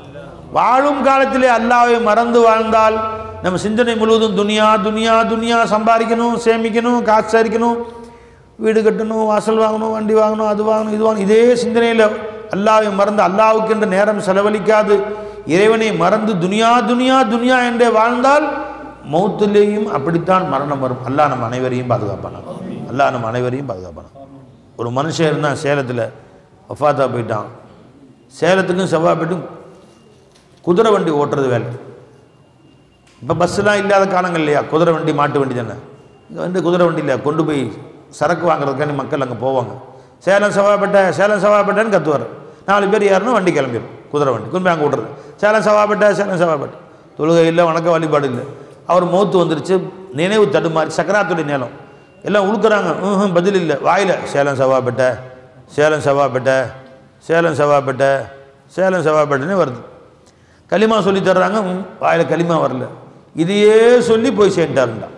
வாழும் காலத்திலே அல்லாஹ்வை மறந்து வாழ்ந்தால் நம்ம சிந்தனை முழுவதும் துனியா துனியா துனியா, சம்பாதிக்கணும், சேமிக்கணும், காசு சேரிக்கணும், வீடு கட்டணும், வாசல் வாங்கணும், வண்டி வாங்கணும், அது வாங்கணும், இது வாங்கணும், இதே சிந்தனையில் அல்லாஹ்வை மறந்து அல்லாஹ்வுக்கு என்ற நேரம் செலவழிக்காது இறைவனை மறந்து துனியா துனியா துனியா என்றே வாழ்ந்தால் மௌத்திலேயும் அப்படித்தான் மரணம் வரும். அல்லாஹ் நம்ம அனைவரையும் பாதுகாப்பானா. அல்லாஹ் நம்ம அனைவரையும் பாதுகாப்பானா. ஒரு மனுஷன் இருந்தான் சேலத்தில், வஃபாத்தா போயிட்டான். சேலத்துக்கும் செவ்வாய்ப்பேட்டும் குதிரை வண்டி ஓட்டுறது வேலை. இப்போ பஸ்ஸெலாம் இல்லாத காலங்கள் இல்லையா, குதிரை வண்டி மாட்டு வண்டி தானே. இங்கே வந்து குதிரை வண்டி இல்லை, கொண்டு போய் சரக்கு வாங்குறதுக்காண்டி மக்கள் அங்கே போவாங்க. சேலம் செவ்வாய்ப்பேட்டைன்னு கத்துவார். 4 பேர் ஏறணும், வண்டி கிளம்பிடும், குதிரை வண்டி கொண்டு போய் அங்கே விட்றது. சேலம் செவ்வாய்ப்பேட்டை தொழுகை இல்லை, வணக்க வழிபாடு இல்லை. அவர் மௌத்து வந்துருச்சு, நினைவு தடுமாறி சக்கராத்துடைய நேரம் எல்லாம் உழுக்கிறாங்க, பதில் இல்லை, வாயில் சேலம் செவ்வாய்ப்பேட்டைன்னு வருது. களிமா சொல்லி தர்றாங்க, வாயில் களிமா வரல. இதையே சொல்லி போய் சேர்ந்துட்டாருண்டா.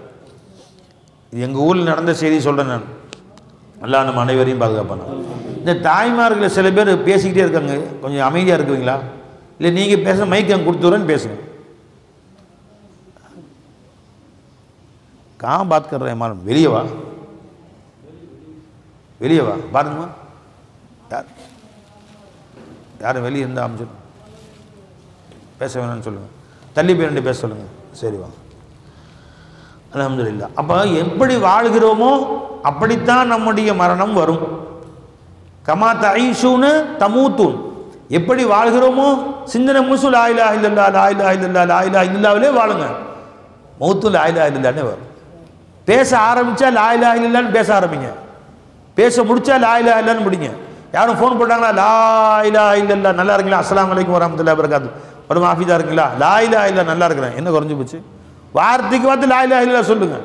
இது எங்கள் ஊரில் நடந்த செய்தி சொல்கிறேன் நான். அல்லாஹ் நம்ம அனைவரையும் பாதுகாப்பானா. இந்த தாய்மார்களை சில பேர் பேசிக்கிட்டே இருக்காங்க, கொஞ்சம் அமைதியாக இருக்குவீங்களா? இல்லை நீங்கள் பேச மைக்கு அங்கே கொடுத்துறேன்னு பேசுங்க. कहाँ बात कर रहे हैं मालूम? வெளியே வா பாருங்கம்மா. யாரும் வெளியே இருந்தால் அமைச்சு பேச வேணும்னு சொல்லுங்கள், தள்ளி போய் 2 பேச சொல்லுங்கள். சரி வாங்க. அல்ஹம்துலில்லாஹ். அப்போ எப்படி வாழ்கிறோமோ அப்படித்தான் நம்முடைய மரணம் வரும். கமா தஈஷூன தமூத்துன், எப்படி வாழ்கிறோமோ சிந்தனை முழுசு லா இலாஹ இல்லல்லாஹ் லா இலாஹ இல்லல்லாஹ் லா இலாஹ இல்லல்லாஹ்விலே வாழுங்க. மௌத்து லா இலாஹ இல்லல்லாஹ்னே வரும். பேச ஆரம்பித்தா லா இலாஹ இல்லல்லாஹ்னு பேச ஆரம்பிங்க, பேச முடிச்சா லா இலாஹ இல்லல்லாஹ்னு முடிங்க. யாரும் ஃபோன் போட்டாங்களா லா இலாஹ இல்லல்லாஹ் நல்லா இருக்கீங்களா, அஸ்ஸலாமு அலைக்கும் வரஹ்மத்துல்லாஹி வபரகாத்துஹு, உடம்பு ஆஃபீஸாக இருக்கீங்களா, லா இலாஹ இல்லல்லாஹ் நல்லா இருக்கிறேன், என்ன குறைஞ்சி போச்சு? வார்த்தைக்கு வார்த்தை லா இலாஹ இல்லல்லாஹ் சொல்லுங்க.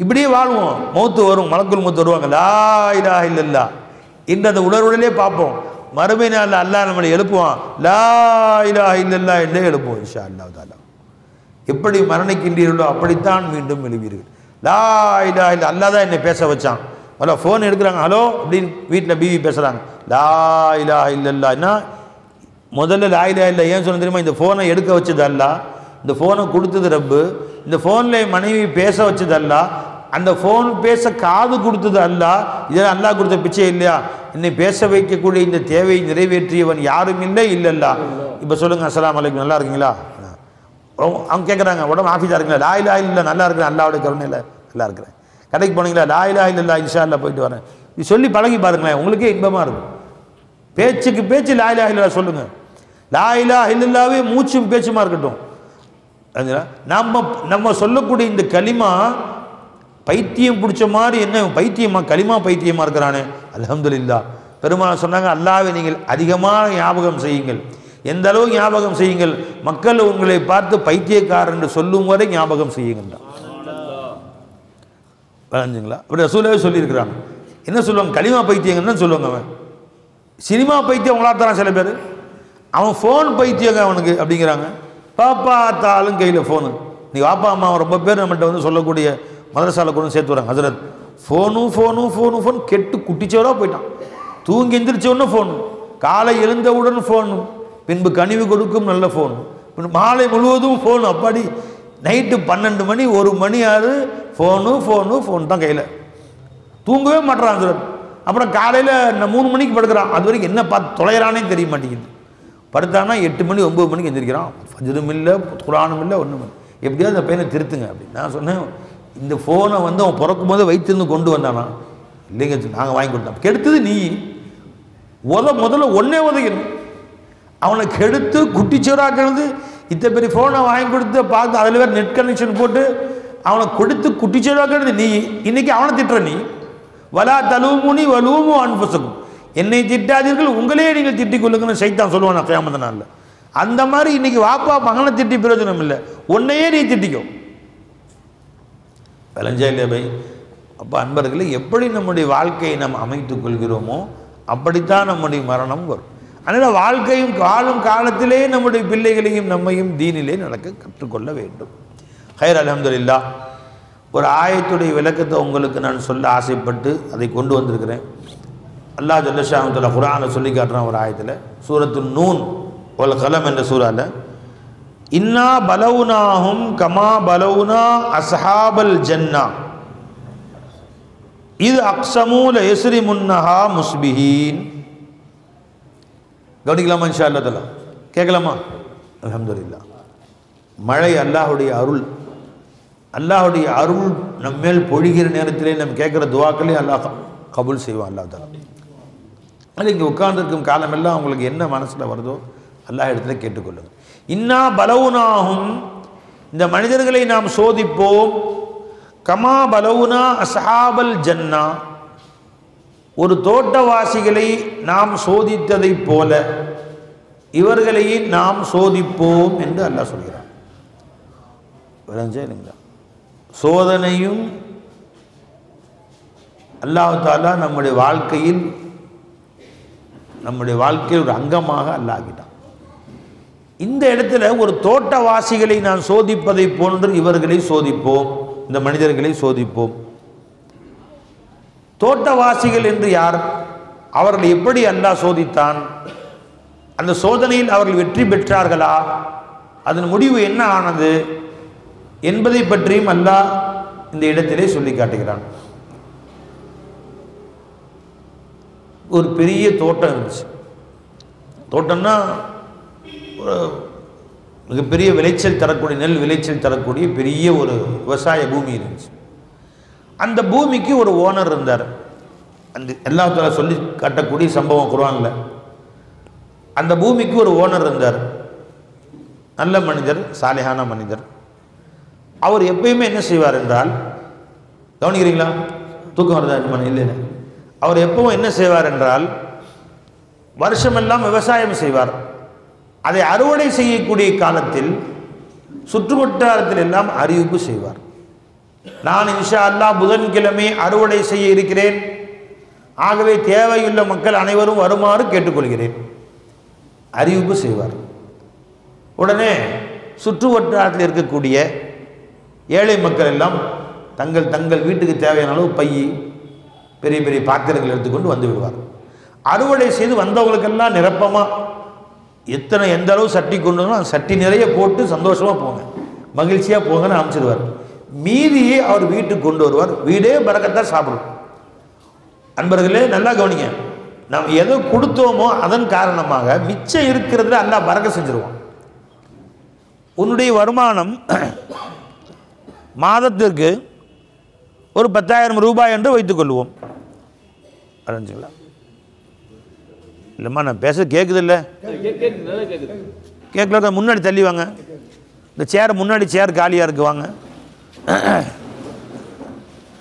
இப்படியே வாழ்வோம். மௌத்து வரும், மலக்குல் மௌத் வருவாங்க, லா இலாஹ இல்லல்லாஹ் இந்த அந்த உணர்வுடனே பார்ப்போம். மறுமை நாளில் அல்லாஹ் நம்மளை எழுப்புவான், லா இலாஹ இல்லல்லாஹ் என்றே எழுப்புவோம் இன்ஷா அல்லாஹ் தஆலா. எப்படி மரணிக்கின்றீர்களோ அப்படித்தான் மீண்டும் எழுவீர்கள். லா இலாஹ இல்லல்லாஹ். அல்லாஹ் தான் என்னை பேச வச்சான். முதல்ல ஃபோன் எடுக்கிறாங்க, ஹலோ அப்படின்னு வீட்டில் பிவி பேசுகிறாங்க, லா இலாஹ இல்லல்லாஹ்னா முதல்ல லா இலாஹ இல்லல்லாஹ் ஏன் சொன்ன தெரியுமா? இந்த ஃபோனை எடுக்க வச்சது அல்லாஹ், இந்த ஃபோனை கொடுத்தது ரப்பு, இந்த ஃபோனில் மனைவி பேச வச்சது அல்லாஹ், அந்த ஃபோன் பேச காது கொடுத்தது அல்லாஹ். இதெல்லாம் அல்லாஹ் கொடுத்த பிச்சை இல்லையா? என்னை பேச வைக்கக்கூடிய இந்த தேவையை நிறைவேற்றியவன் யாரும் இல்லை இல்லல்லா. இப்போ சொல்லுங்கள், அஸ்ஸலாமு அலைக்கும் நல்லா இருக்கீங்களா? அவங்க கேட்குறாங்க, உடம்பு ஆஃபீஸாக இருக்கீங்களா? லா இலாஹ இல்லல்லாஹ் நல்லா இருக்கிறேன், அல்லாஹ்வுடைய கருணையில் நல்லா இருக்கிறேன். கடைக்கு போனீங்களா? லா இலாஹ இல்லல்லாஹ் இன்ஷா அல்லாஹ் போயிட்டு வரேன். இது சொல்லி பழகி பாருங்களேன், உங்களுக்கே இன்பமாக இருக்கும். பேச்சுக்கு பேச்சு லா இலாஹ இல்லல்லாஹ் சொல்லுங்கள். லா இலாஹ இல்லல்லாஹ்வே மூச்சும் பேச்சுமா இருக்கட்டும். நம்ம சொல்லக்கூடிய இந்த களிமா பைத்தியம் பிடிச்ச மாதிரி, என்ன பைத்தியமா, களிமா பைத்தியமா இருக்கிறானே. அல்ஹம்துலில்லாஹ். பெருமாள் சொன்னாங்க, அல்லாஹ்வை நீங்கள் அதிகமாக ஞாபகம் செய்யுங்கள். எந்த அளவு ஞாபகம் செய்யுங்கள், மக்கள் உங்களை பார்த்து பைத்தியக்காரன் என்று சொல்லும் வரை ஞாபகம் செய்யுங்கள்டா. புரிஞ்சுங்களா? அப்படி ரசூலாவே சொல்லியிருக்கிறாங்க. என்ன சொல்லுவாங்க? களிமா பைத்தியங்கன்னு சொல்லுவாங்க. அவன் சினிமா பைத்தியம் உங்களாத்தான் சில பேர், அவன் ஃபோன் பைத்தியங்க அவனுக்கு அப்படிங்கிறாங்க. பாப்பா தாளும் கையில் ஃபோனு. நீ வாப்பா அம்மா ரொம்ப பேர் நம்மகிட்ட வந்து சொல்லக்கூடிய மதரசாவில் கொண்டு சேர்த்து வராங்க, ஹசரத் ஃபோனு கெட்டு குட்டிச்சவராக போயிட்டான். தூங்கி எந்திரிச்சவொன்னு ஃபோனு, காலை எழுந்தவுடன் ஃபோனு, பின்பு கனிவு கொடுக்கும் நல்ல ஃபோனு, மாலை முழுவதும் ஃபோனு. அப்பாடி நைட்டு 12 மணி 1 மணி ஆகுது, ஃபோனு தான் கையில். தூங்கவே மாட்டுறான் ஹசரத். அப்புறம் காலையில் 3 மணிக்கு படுக்கிறான். அது வரைக்கும் என்ன பார்த்து தொலைகிறானே தெரிய மாட்டேங்குது. படுத்தானா 8 மணி 9 மணிக்கு எந்திரிக்கிறான். ஃபஜ்ரும் இல்லை, குர்ஆனும் இல்லை, ஒன்றும் இல்லை. எப்படியாவது அந்த பையனை திருத்துங்க அப்படின்னு நான் சொன்னேன். இந்த ஃபோனை வந்து அவன் பிறக்கும் போது வைத்திருந்து கொண்டு வந்தானா? இல்லைங்க, நாங்கள் வாங்கி கொடுத்தோம். கெடுத்தது நீ. முதல்ல ஒன்னே உதைக்கணும். அவனை கெடுத்து குட்டிச்சோராக்கிறது, இத்தனை பெரிய ஃபோனை வாங்கி கொடுத்து பார்த்து அதில் வேறு நெட் கனெக்ஷன் போட்டு அவனை கொடுத்து குட்டிச்சோராக்கிறது நீ. இன்னைக்கு அவனை திட்டுற நீ. வலா தலூமுனி வலூமு அன்புசக்கும், என்னை திட்டாதீர்கள் உங்களே நீங்கள் திட்டிக் கொள்ளுங்கன்னு சைத்தான் சொல்லுவான் கியாமத் நாளில். அந்த மாதிரி இன்னைக்கு வாப்பா மகனை திட்டி பிரயோஜனம் இல்லை, உன்னையே நீ திட்டிக்கும். விளைஞ்சா இல்லையா பை? அப்போ அன்பர்களே, எப்படி நம்முடைய வாழ்க்கையை நாம் அமைத்துக் கொள்கிறோமோ அப்படித்தான் நம்முடைய மரணம் வரும். அதனால் வாழ்க்கையும் வாழும் காலத்திலே நம்முடைய பிள்ளைகளையும் நம்மையும் தீனிலே நடக்க கற்றுக்கொள்ள வேண்டும். ஹைர், அல்ஹம்துலில்லாஹ். ஒரு ஆயத்துடைய விளக்கத்தை உங்களுக்கு நான் சொல்ல ஆசைப்பட்டு அதை கொண்டு வந்திருக்கிறேன். அல்லாஹ் ஜல்ல ஷானஹு தஆலா குர்ஆனை சொல்லி காட்டுறான் ஒரு ஆயத்தில், சூரத்து நூன் வல் கலம் என்ற சூறால, இன்னா பலவுனாஹும் கமா பலவுனா அஸ்ஹாபல் ஜன்னா இது அக்ஸமூ லயஸ்ரிமுன்னஹா முஸ்பிஹீன். கவனிக்கலாமா? இன்ஷா அல்லாஹ் தஆலா கேட்கலாமா? அல்ஹம்துலில்லாஹ். மழை அல்லாஹுடைய அருள். அல்லாஹுடைய அருள் நம்மேல் பொழிகிற நேரத்திலே நம்ம கேட்குற துவாக்களே அல்லாஹ் கபூல் செய்வான் அல்லாஹ் தஆலா. அது இங்கே உட்கார்ந்துருக்கும் காலமெல்லாம் உங்களுக்கு என்ன மனசில் வருதோ அல்லாஹ் இடத்துல கேட்டுக்கொள்ளுங்க. இன்னா பலவுனாஹும், இந்த மனிதர்களை நாம் சோதிப்போம், கமா பலவுனா அஸ்ஹாபல் ஜன்னா, ஒரு தோட்டவாசிகளை நாம் சோதித்ததைப் போல இவர்களை நாம் சோதிப்போம் என்று அல்லாஹ் சொல்கிறார். இல்லைங்களா? சோதனையும் அல்லாஹ் தஆலா நம்முடைய வாழ்க்கையில் ஒரு அங்கமாக அல்லாஹ் ஆக்கிட்டான். இந்த இடத்துல ஒரு தோட்டவாசிகளை நான் சோதிப்பதை போன்று இவர்களை சோதிப்போம், இந்த மனிதர்களை சோதிப்போம். தோட்டவாசிகள் என்று யார்? அவர்களை எப்படி அல்லாஹ் சோதித்தான்? அந்த சோதனையில் அவர்கள் வெற்றி பெற்றார்களா? அதன் முடிவு என்ன ஆனது என்பதை பற்றியும் அல்லாஹ் இந்த இடத்திலே சொல்லி காட்டுகிறான். ஒரு பெரிய தோட்டம் இருந்துச்சு. தோட்டம்னா ஒரு மிகப்பெரிய விளைச்சல் தரக்கூடிய, நெல் விளைச்சல் தரக்கூடிய பெரிய ஒரு விவசாய பூமி இருந்துச்சு. அந்த பூமிக்கு ஒரு ஓனர் இருந்தார். அந்த அல்லாஹ் சொல்லி காட்டக்கூடிய சம்பவம் குர்ஆனில். அந்த பூமிக்கு ஒரு ஓனர் இருந்தார், நல்ல மனிதர், சாலிஹான மனிதர். அவர் எப்பயுமே என்ன செய்வார் என்றால், கவனிக்கிறீங்களா? தூக்கம் வருதா? இல்லை. அவர் எப்பவும் என்ன செய்வார் என்றால், வருஷமெல்லாம் விவசாயம் செய்வார். அதை அறுவடை செய்யக்கூடிய காலத்தில் சுற்றுவட்டாரத்தில் எல்லாம் அறிவிப்பு செய்வார். நான் இன்ஷா அல்லாஹ் புதன்கிழமை அறுவடை செய்ய இருக்கிறேன், ஆகவே தேவையுள்ள மக்கள் அனைவரும் வருமாறு கேட்டுக்கொள்கிறேன். அறிவிப்பு செய்வார். உடனே சுற்று வட்டாரத்தில் இருக்கக்கூடிய ஏழை மக்கள் எல்லாம் தங்கள் தங்கள் வீட்டுக்கு தேவையான அளவு பை, பெரிய பெரிய பாத்திரங்கள் எடுத்துக்கொண்டு வந்து விடுவார். அறுவடை செய்து வந்தவங்களுக்கெல்லாம் நிரப்பமாக எந்த அளவு சட்டி கொண்டு வந்தோம் அந்த சட்டி நிறைய போட்டு சந்தோஷமாக போங்க, மகிழ்ச்சியாக போங்கன்னு அமைச்சிடுவார். மீதியை அவர் வீட்டுக்கு கொண்டு வருவார். வீடே பரக்கத்தான் சாப்பிடும். அன்பர்களே நல்லா கவனிங்க, நாம் எதை கொடுத்தோமோ அதன் காரணமாக மிச்சம் இருக்கிறதுல அல்லாஹ் பரக்க செஞ்சிருவான். உன்னுடைய வருமானம் மாதத்திற்கு ஒரு 10,000 ரூபாய் என்று வைத்துக்கொள்வோம். அறிஞ்சுங்களா? இல்லைம்மா, நான் பேச கேட்குதில்ல? கேட்கல, முன்னாடி தள்ளி வாங்க. இந்த சேரை முன்னாடி, சேர் காலியாக இருக்கு, வாங்க.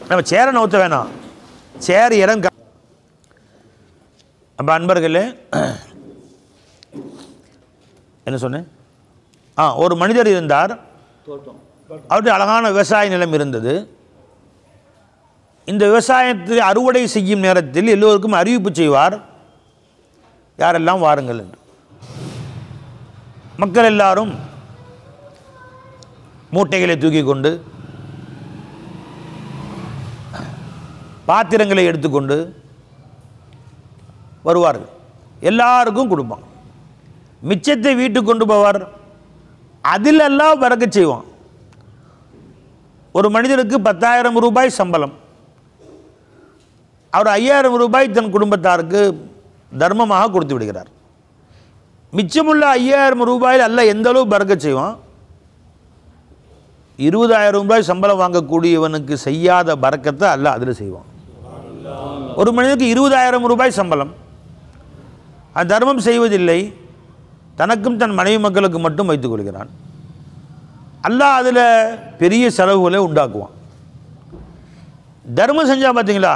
நம்ம சேரை நவுத்த வேணாம், சேர் இடம். அப்போ அன்பர்களே, என்ன சொன்னேன்? ஒரு மனிதர் இருந்தார், அவருடைய அழகான விவசாய நிலம் இருந்தது. இந்த விவசாயத்தில் அறுவடை செய்யும் நேரத்தில் எல்லோருக்கும் அறிவிப்பு செய்வார், யாரெல்லாம் வாருங்கள் என்று. மக்கள் எல்லாரும் மூட்டைகளை தூக்கி கொண்டு, பாத்திரங்களை எடுத்துக்கொண்டு வருவார்கள். எல்லாருக்கும் கொடுப்பான். மிச்சத்தை வீட்டுக்கு கொண்டு போவார். அதில் எல்லாம் பறக்க செய்வான். ஒரு மனிதனுக்கு 10,000 ரூபாய் சம்பளம். அவர் 5,000 ரூபாய் தன் குடும்பத்தாருக்கு தர்மமாக கொடுத்து விடுகிறார். மிச்சமுள்ள 5,000 ரூபாயில் அல்ல எந்த அளவு பறக்க செய்வான். 20,000 ரூபாய் சம்பளம் வாங்கக்கூடியவனுக்கு செய்யாத பறக்கத்தை அல்ல அதில் செய்வான். ஒரு மனிதனுக்கு 20,000 ரூபாய் சம்பளம், அந்த தர்மம் செய்வதில்லை, தனக்கும் தன் மனைவி மக்களுக்கு மட்டும் வைத்துக் கொள்கிறான். அல்லாஹ் அதில் பெரிய செலவுகளை உண்டாக்குவான். தர்மம் செஞ்சால் பார்த்தீங்களா,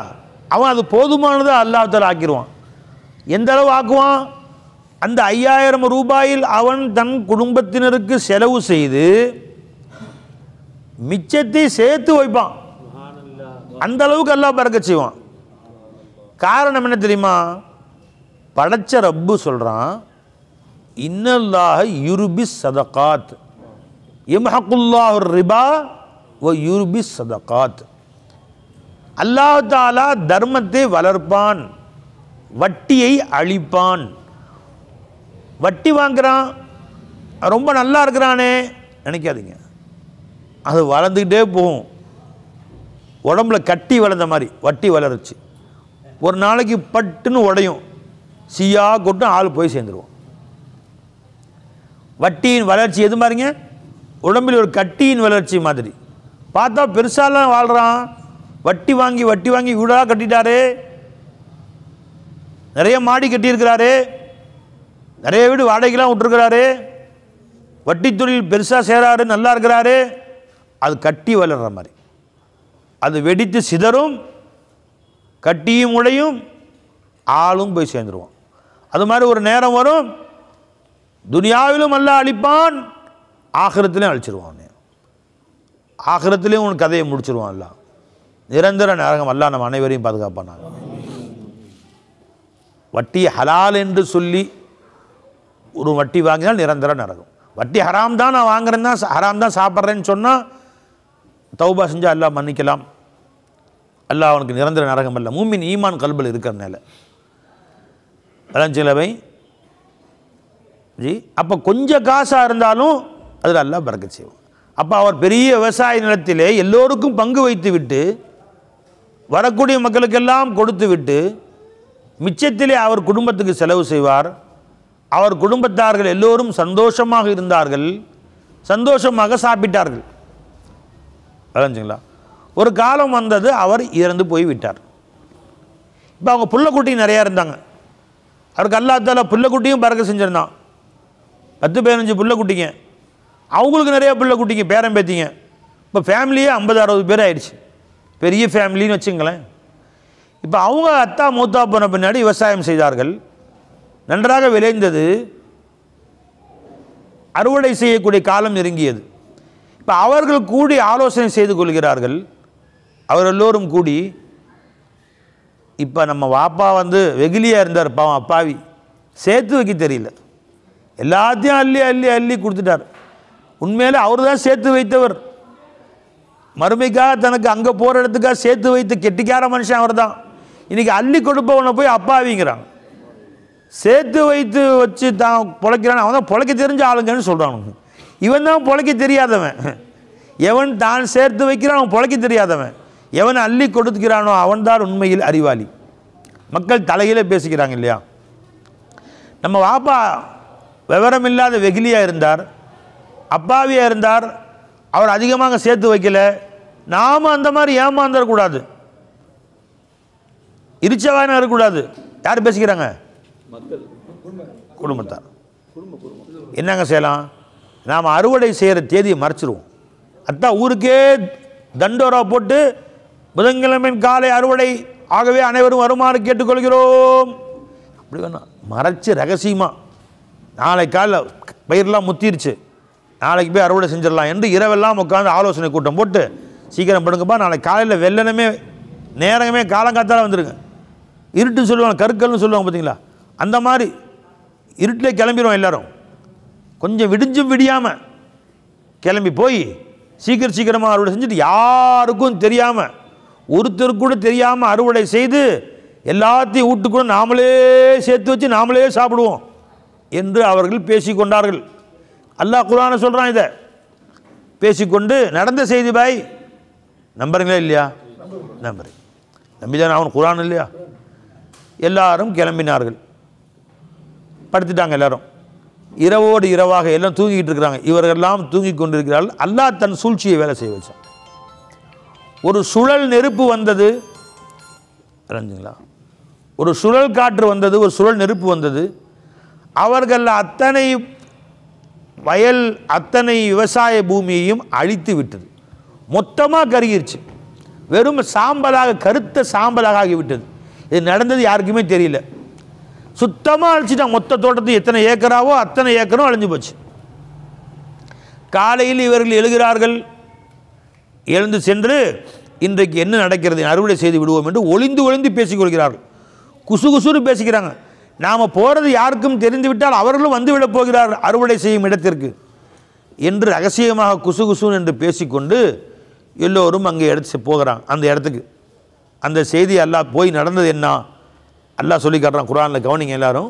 அவன் அது போதுமானதை அல்லாஹ் தஆலா ஆக்கிடுவான். எந்த அளவு ஆக்குவான்? அந்த 5000 ரூபாயில் அவன் தன் குடும்பத்தினருக்கு செலவு செய்து மிச்சத்தை சேர்த்து வைப்பான். அந்த அளவுக்கு அல்லாஹ் பரக்கத் செய்வான். காரணம் என்ன தெரியுமா? படைச்ச ரப்பு சொல்கிறான், இன்னல்லாஹ யுர்பிஸ் சதகாத் யம்ஹகுல்லாஹு ரிபா வ யுர்பிஸ் சதகாத். அல்லாஹ் தஆலா தர்மத்தை வளர்ப்பான், வட்டியை அழிப்பான். வட்டி வாங்குறான், ரொம்ப நல்லா இருக்கிறானே நினைக்காதீங்க, அது வளர்ந்துக்கிட்டே போகும். உடம்புல கட்டி வளர்ந்த மாதிரி வட்டி வளர்ச்சி ஒரு நாளைக்கு பட்டுன்னு உடையும், சீயா கொட்டும், ஆள் போய் சேர்ந்துருவோம். வட்டியின் வளர்ச்சி எது மாதிரிங்க? உடம்பில் ஒரு கட்டியின் வளர்ச்சி மாதிரி. பார்த்தா பெருசாலாம் வாழ்கிறான், வட்டி வாங்கி வீடாக கட்டிட்டாரு, நிறைய மாடி கட்டியிருக்கிறாரு, நிறைய வீடு வாடகைக்கெலாம் விட்டுருக்கிறாரு, வட்டி தொழில் பெருசாக சேராரு, நல்லா இருக்கிறாரு. அது கட்டி வளர்கிற மாதிரி, அது வெடித்து சிதறும், கட்டியும் உடையும், ஆளும் போய் சேர்ந்துருவான். அது மாதிரி ஒரு நேரம் வரும், துனியாவிலும் அல்லாஹ் அழிப்பான், ஆகிரத்திலையும் அழிச்சிருவான். ஆகிரத்திலையும் உன் கதையை முடிச்சிருவான். அல்லாஹ் நிரந்தர நரகம். அல்லாஹ் நம்ம அனைவரையும் பாதுகாப்பான். வட்டி ஹலால் என்று சொல்லி ஒரு வட்டி வாங்கினால் நிரந்தர நரகம். வட்டி ஹராம் தான், நான் வாங்குறேன் தான், ஹராம் தான் சாப்பிட்றேன்னு சொன்னால் தௌபா செஞ்சால் அல்லாஹ் மன்னிக்கலாம். அல்லாஹ் அவனுக்கு நிரந்தர நரகம் அல்ல. மூமின் ஈமான் கல்பில் இருக்கிறனால அலஞ்சிலவை ஜி. அப்போ கொஞ்சம் காசாக இருந்தாலும் அதில் அல்லாஹ் பரக்கத் செய்வான். அப்போ அவர் பெரிய விவசாய நிலத்திலே எல்லோருக்கும் பங்கு வைத்து விட்டு வரக்கூடிய மக்களுக்கெல்லாம் கொடுத்து விட்டு மிச்சத்திலே அவர் குடும்பத்துக்கு செலவு செய்வார். அவர் குடும்பத்தார்கள் எல்லோரும் சந்தோஷமாக இருந்தார்கள், சந்தோஷமாக சாப்பிட்டார்கள். விளைஞ்சுங்களா? ஒரு காலம் வந்தது, அவர் இறந்து போய் விட்டார். இப்போ அவங்க புள்ளக்குட்டி நிறையா இருந்தாங்க. அவருக்கு அல்லாஹ் தஆலா புள்ளக்குட்டியும் பரக்கத் செஞ்சிருந்தான். 10-15 புள்ளக்குட்டிங்க, அவங்களுக்கு நிறையா புள்ளக்குட்டிங்க, பேரன் பேத்திங்க. இப்போ ஃபேமிலியே 50-60 பேர் ஆயிடுச்சு. பெரிய ஃபேமிலின்னு வச்சுங்களேன். இப்போ அவங்க அத்தா மூத்தா போன பின்னாடி விவசாயம் செய்தார்கள், நன்றாக விளைந்தது, அறுவடை செய்யக்கூடிய காலம் நெருங்கியது. இப்போ அவர்கள் கூடி ஆலோசனை செய்து கொள்கிறார்கள். அவர் எல்லோரும் கூடி, இப்போ நம்ம வாப்பா வெகுலியாக இருந்தார், பாவம் அப்பாவி, சேர்த்து வைக்க தெரியல, எல்லாத்தையும் அள்ளி அள்ளி அள்ளி கொடுத்துட்டார். உண்மையிலே அவர் தான் சேர்த்து வைத்தவர். மறுமைக்காக தனக்கு அங்கே போகிற இடத்துக்காக சேர்த்து வைத்து கெட்டிக்கார மனுஷன் அவர் தான். இன்றைக்கி அள்ளி கொடுப்பவனை போய் அப்பாவிங்கிறான். சேர்த்து வைத்து வச்சு தான் பொழைக்கிறான், அவன் தான் பொழைக்க தெரிஞ்ச ஆளுங்கன்னு சொல்கிறான். இவன் தான் பொழைக்க தெரியாதவன். எவன் தான் சேர்த்து வைக்கிறான் அவன் பொழைக்க தெரியாதவன். எவன் அள்ளி கொடுத்துக்கிறானோ அவன் தான் உண்மையில் அறிவாளி. மக்கள் தலையிலே பேசிக்கிறாங்க இல்லையா? நம்ம வாப்பா விவரம் இல்லாத வெகுலியாக இருந்தார், அப்பாவியாக இருந்தார், அவர் அதிகமாக சேர்த்து வைக்கல. நாம் அந்த மாதிரி ஏமாந்துடக்கூடாது, இருச்சவான இருக்கக்கூடாது. யார் பேசிக்கிறாங்க? குடும்பத்தார். என்னங்க செய்யலாம்? நாம் அறுவடை செய்கிற தேதியை மறைச்சிருவோம். அதான் ஊருக்கே தண்டோரா போட்டு புதன்கிழமையின் காலை அறுவடை, ஆகவே அனைவரும் வருமாறு கேட்டுக்கொள்கிறோம். அப்படி வேணாம், மறைச்சு ரகசியமாக நாளை காலையில் பயிரெலாம் முத்திருச்சு, நாளைக்கு போய் அறுவடை செஞ்சிடலாம் என்று இரவெல்லாம் உட்காந்து ஆலோசனை கூட்டம் போட்டு, சீக்கிரம் படுங்கப்பா, நாளைக்கு காலையில் வெள்ளனமே நேரமே காலங்காத்தால் வந்துடுங்க. இருட்டுன்னு சொல்லுவாங்க, கருக்கல்னு சொல்லுவாங்க பார்த்தீங்களா? அந்த மாதிரி இருட்டில் கிளம்பிடுவோம் எல்லோரும். கொஞ்சம் விடிஞ்சும் விடியாமல் கிளம்பி போய் சீக்கிரமாக அறுவடை செஞ்சுட்டு யாருக்கும் தெரியாமல், ஒருத்தருக்கு கூட தெரியாமல் அறுவடை செய்து எல்லாத்தையும் வீட்டுக்கூட நாமளே சேர்த்து வச்சு நாமளே சாப்பிடுவோம் என்று அவர்கள் பேசிக்கொண்டார்கள். அல்லாஹ் குர்ஆனை சொல்கிறான், இதை பேசிக்கொண்டு நடந்த செய்தி. பாய் நம்புறீங்களா இல்லையா? நம்புறேன், நம்பிதான் அவன் குர்ஆன் இல்லையா? எல்லாரும் கிளம்பினார்கள், படுத்துட்டாங்க. எல்லாரும் இரவோடு இரவாக எல்லாம் தூங்கிக்கிட்டு இருக்கிறாங்க. இவர்களெல்லாம் தூங்கி கொண்டிருக்கிறார்கள். அல்லாஹ் தன் சூழ்ச்சியை வேலை செய்ய வச்சான். ஒரு சுழல் நெருப்பு வந்தது, அறிஞ்சுங்களா? ஒரு சுழல் காற்று வந்தது, ஒரு சுழல் நெருப்பு வந்தது. அவர்கள் அத்தனை வயல் அத்தனை விவசாய பூமியையும் அழித்து விட்டது, மொத்தமாக கருகிருச்சு, வெறும் சாம்பலாக கருத்த சாம்பலாக ஆகிவிட்டது. இது நடந்தது யாருக்குமே தெரியல. சுத்தமாக அழிச்சிட்டாங்க மொத்த தோட்டத்தை, எத்தனை ஏக்கராவோ அத்தனை ஏக்கரும் அழிஞ்சு போச்சு. காலையில் இவர்கள் எழுகிறார்கள், எழுந்து சென்று இன்றைக்கு என்ன நடக்கிறது, அறுவடை செய்து விடுவோம் என்று ஒளிந்து ஒளிந்து பேசிக்கொள்கிறார்கள். குசு குசுன்னு பேசிக்கிறாங்க. நாம் போகிறது யாருக்கும் தெரிந்துவிட்டால் அவர்களும் வந்துவிடப் போகிறார்கள் அறுவடை செய்யும் இடத்திற்கு என்று ரகசியமாக குசு குசுன் என்று பேசிக்கொண்டு எல்லோரும் அங்கே எடுத்து போகிறாங்க. அந்த இடத்துக்கு அந்த செய்தி அல்லாஹ் போய் நடந்தது என்ன அல்லாஹ் சொல்லி காட்டுறான் குர்ஆனில். கவனிங்க எல்லாரும்,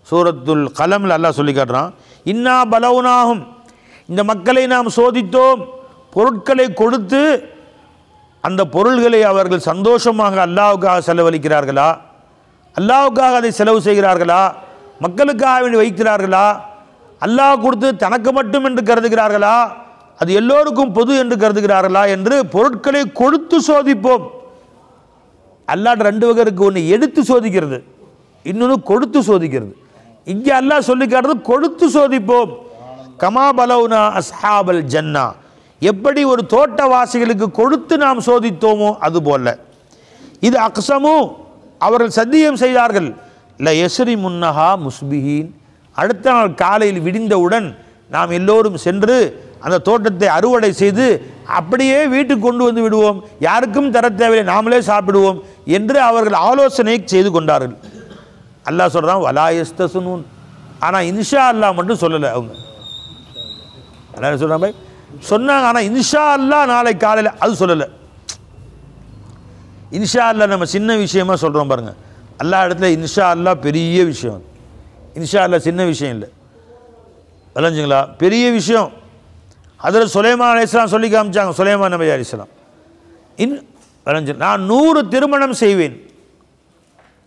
சூரத்துல் கலமில் அல்லாஹ் சொல்லி காட்டுறான், இன்னா பலவுனாகும், இந்த மக்களை நாம் சோதித்தோம், பொருட்களை கொடுத்து அந்த பொருள்களை அவர்கள் சந்தோஷமாக அல்லாஹ்வுக்காக செலவழிக்கிறார்களா, அல்லாஹ்வுக்காக அதை செலவு செய்கிறார்களா, மக்களுக்காக வேண்டி வைக்கிறார்களா, அல்லாஹ் கொடுத்து தனக்கு மட்டும் என்று கருதுகிறார்களா, அது எல்லோருக்கும் பொது என்று கருதுகிறார்களா என்று பொருட்களை கொடுத்து சோதிப்போம். அல்லாஹ் ரெண்டு வகை இருக்கு, ஒன்று எடுத்து சோதிக்கிறது, இன்னொன்று கொடுத்து சோதிக்கிறது. இங்கே அல்லாஹ் சொல்லி காட்டுறது கொடுத்து சோதிப்போம். கமா பலவுனா அஸ்ஹாபல் ஜன்னா, எப்படி ஒரு தோட்டவாசிகளுக்கு கொடுத்து நாம் சோதித்தோமோ அதுபோல. இது அக்ஸமு, அவர்கள் சத்தியம் செய்தார்கள், ல யஸ்ரி முன்னஹா முஸ்பிஹீன், அடுத்த நாள் காலையில் விடிந்தவுடன் நாம் எல்லோரும் சென்று அந்த தோட்டத்தை அறுவடை செய்து அப்படியே வீட்டுக்கு கொண்டு வந்து விடுவோம், யாருக்கும் தர தேவையில்லை, நாமளே சாப்பிடுவோம் என்று அவர்கள் ஆலோசனை செய்து கொண்டார்கள். அல்லாஹ் சொல்கிறான் வலா யஸ்தஸ்னூன், ஆனால் இன்ஷா அல்லாஹ் மட்டும் சொல்லலை. அவங்க அல்லாஹ் சொல்கிறான் பாய் சொன்னாங்க, ஆனால் இன்ஷா அல்லாஹ் நாளை காலையில் அது சொல்லலை. இன்ஷா அல்லாஹ் நம்ம சின்ன விஷயமா சொல்கிறோம் பாருங்க, அல்லாஹ் இடத்துல இன்ஷா அல்லாஹ் பெரிய விஷயம். இன்ஷா அல்லாஹ் சின்ன விஷயம் இல்லை, விளைஞ்சுங்களா, பெரிய விஷயம். ஹதரத் சுலைமான் அலைஹிஸ்ஸலாம் சொல்லி காமிச்சாங்க. சுலைமான் நபி அலைஹிஸ்ஸலாம் விளைஞ்சு, நான் 100 திருமணம் செய்வேன்.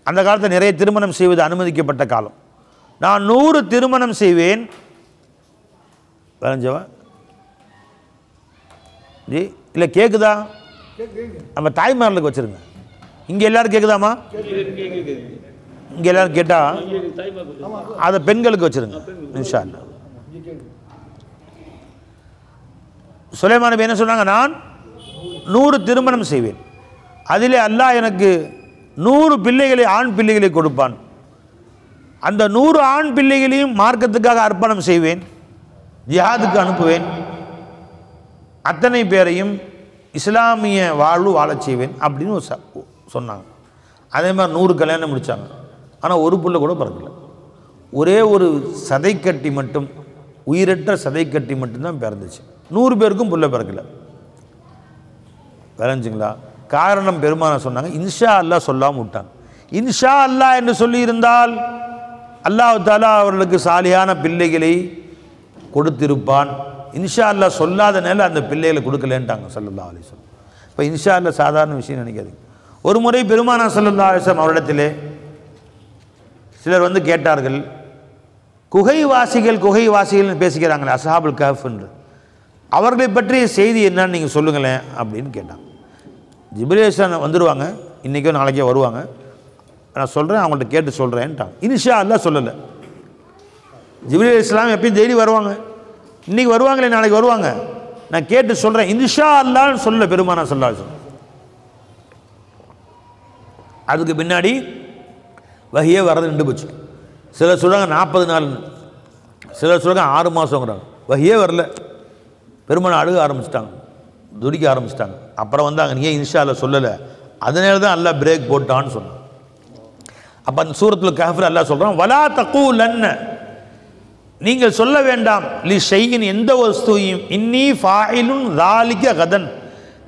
அந்த காலத்தில் நிறைய திருமணம் செய்வது அனுமதிக்கப்பட்ட காலம். நான் 100 திருமணம் செய்வேன். விளைஞ்சவன் ஜி இல்லை கேட்குதா? நம்ம தாய்மார்களுக்கு வச்சுருங்க. இங்கே எல்லாரும் கேட்குதாமா? இங்கே எல்லாரும் கேட்டால் அதை பெண்களுக்கு வச்சுருங்க இன்ஷா அல்லாஹ். சுலைமான் நபி என்ன சொன்னாங்க, நான் 100 திருமணம் செய்வேன், அதிலே அல்லாஹ் எனக்கு 100 பிள்ளைகளை ஆண் பிள்ளைகளை கொடுப்பான். அந்த 100 ஆண் பிள்ளைகளையும் மார்க்கத்துக்காக அர்ப்பணம் செய்வேன், ஜிஹாதுக்கு அனுப்புவேன், அத்தனை பேரையும் இஸ்லாமிய வாழ்வு வாழச் செய்வேன் அப்படின்னு சொன்னாங்க. அதே மாதிரி 100 கல்யாணம் முடித்தாங்க. ஆனால் ஒரு புள்ள கூட பிறக்கலை. ஒரே ஒரு சதைக்கட்டி மட்டும், உயிரற்ற சதைக்கட்டி மட்டும்தான் பிறந்துச்சு. 100 பேருக்கும் புள்ள பிறக்கலை. விளைஞ்சுங்களா? காரணம் பெருமான சொன்னாங்க, இன்ஷா அல்லாஹ் சொல்லாமல் விட்டாங்க. இன்ஷா அல்லாஹ் என்று சொல்லியிருந்தால் அல்லாஹ் தஆலா அவர்களுக்கு சாலியான பிள்ளைகளை கொடுத்திருப்பான். இன்ஷா அல்லாஹ் சொல்லாத நேரம் அந்த பிள்ளைகளை கொடுக்கலேன்ட்டாங்க ஸல்லல்லாஹு அலைஹி வஸல்லம். இப்போ இன்ஷா அல்லாஹ் சாதாரண விஷயம் நினைக்காதீங்க. ஒரு முறை பெருமானார் ஸல்லல்லாஹு அலைஹி வஸல்லம் அவரிடத்திலே சிலர் வந்து கேட்டார்கள், குகைவாசிகள் பேசிக்கிறாங்களே அஸ்ஹாபுல் கஹஃப் என்று, அவர்களை பற்றிய செய்தி என்னன்னு நீங்கள் சொல்லுங்களேன் அப்படின்னு கேட்டாங்க. ஜிப்ரீல் அலைஹிஸ்ஸலாம் வந்துடுவாங்க, இன்றைக்கோ நாளைக்கே வருவாங்க, நான் சொல்கிறேன், அவங்கள்ட்ட கேட்டு சொல்கிறேன்ட்டாங்க. இன்ஷா அல்லாஹ் சொல்லலை. ஜிப்ரீல் அலைஹிஸ்ஸலாம் எப்பயும் டெய்லி வருவாங்க, இன்றைக்கி வருவாங்களே நாளைக்கு வருவாங்க, நான் கேட்டு சொல்கிறேன் இன்ஷா அல்லாஹ்னு சொல்ல பெருமானார் ஸல்லல்லாஹு அலைஹி வஸல்லம். அதுக்கு பின்னாடி வஹியே வரது நின்று போச்சு. சிலர் சொல்கிறாங்க 40 நாள், சிலர் சொல்கிறாங்க 6 மாதங்கிறாங்க. வஹியே வரல. பெருமானார் அழுக ஆரம்பிச்சிட்டாங்க, துடிக்க ஆரம்பிச்சிட்டாங்க. அப்புறம் வந்தாங்க, நீ ஏன் இன்ஷா அல்லாஹ் சொல்லலை, அதனால தான் அல்லாஹ் பிரேக் போட்டான்னு சொன்னான். அப்போ அந்த சூரத்துல் கஹ்ஃப்ல அல்லாஹ் சொல்கிறான், வலா தகூலன்ன, நீங்கள் சொல்ல வேண்டாம், லி ஷைஇன், எந்த வஸ்துவையும், இன்னி ஃபாயிலுன் ஸாலிக கதன்,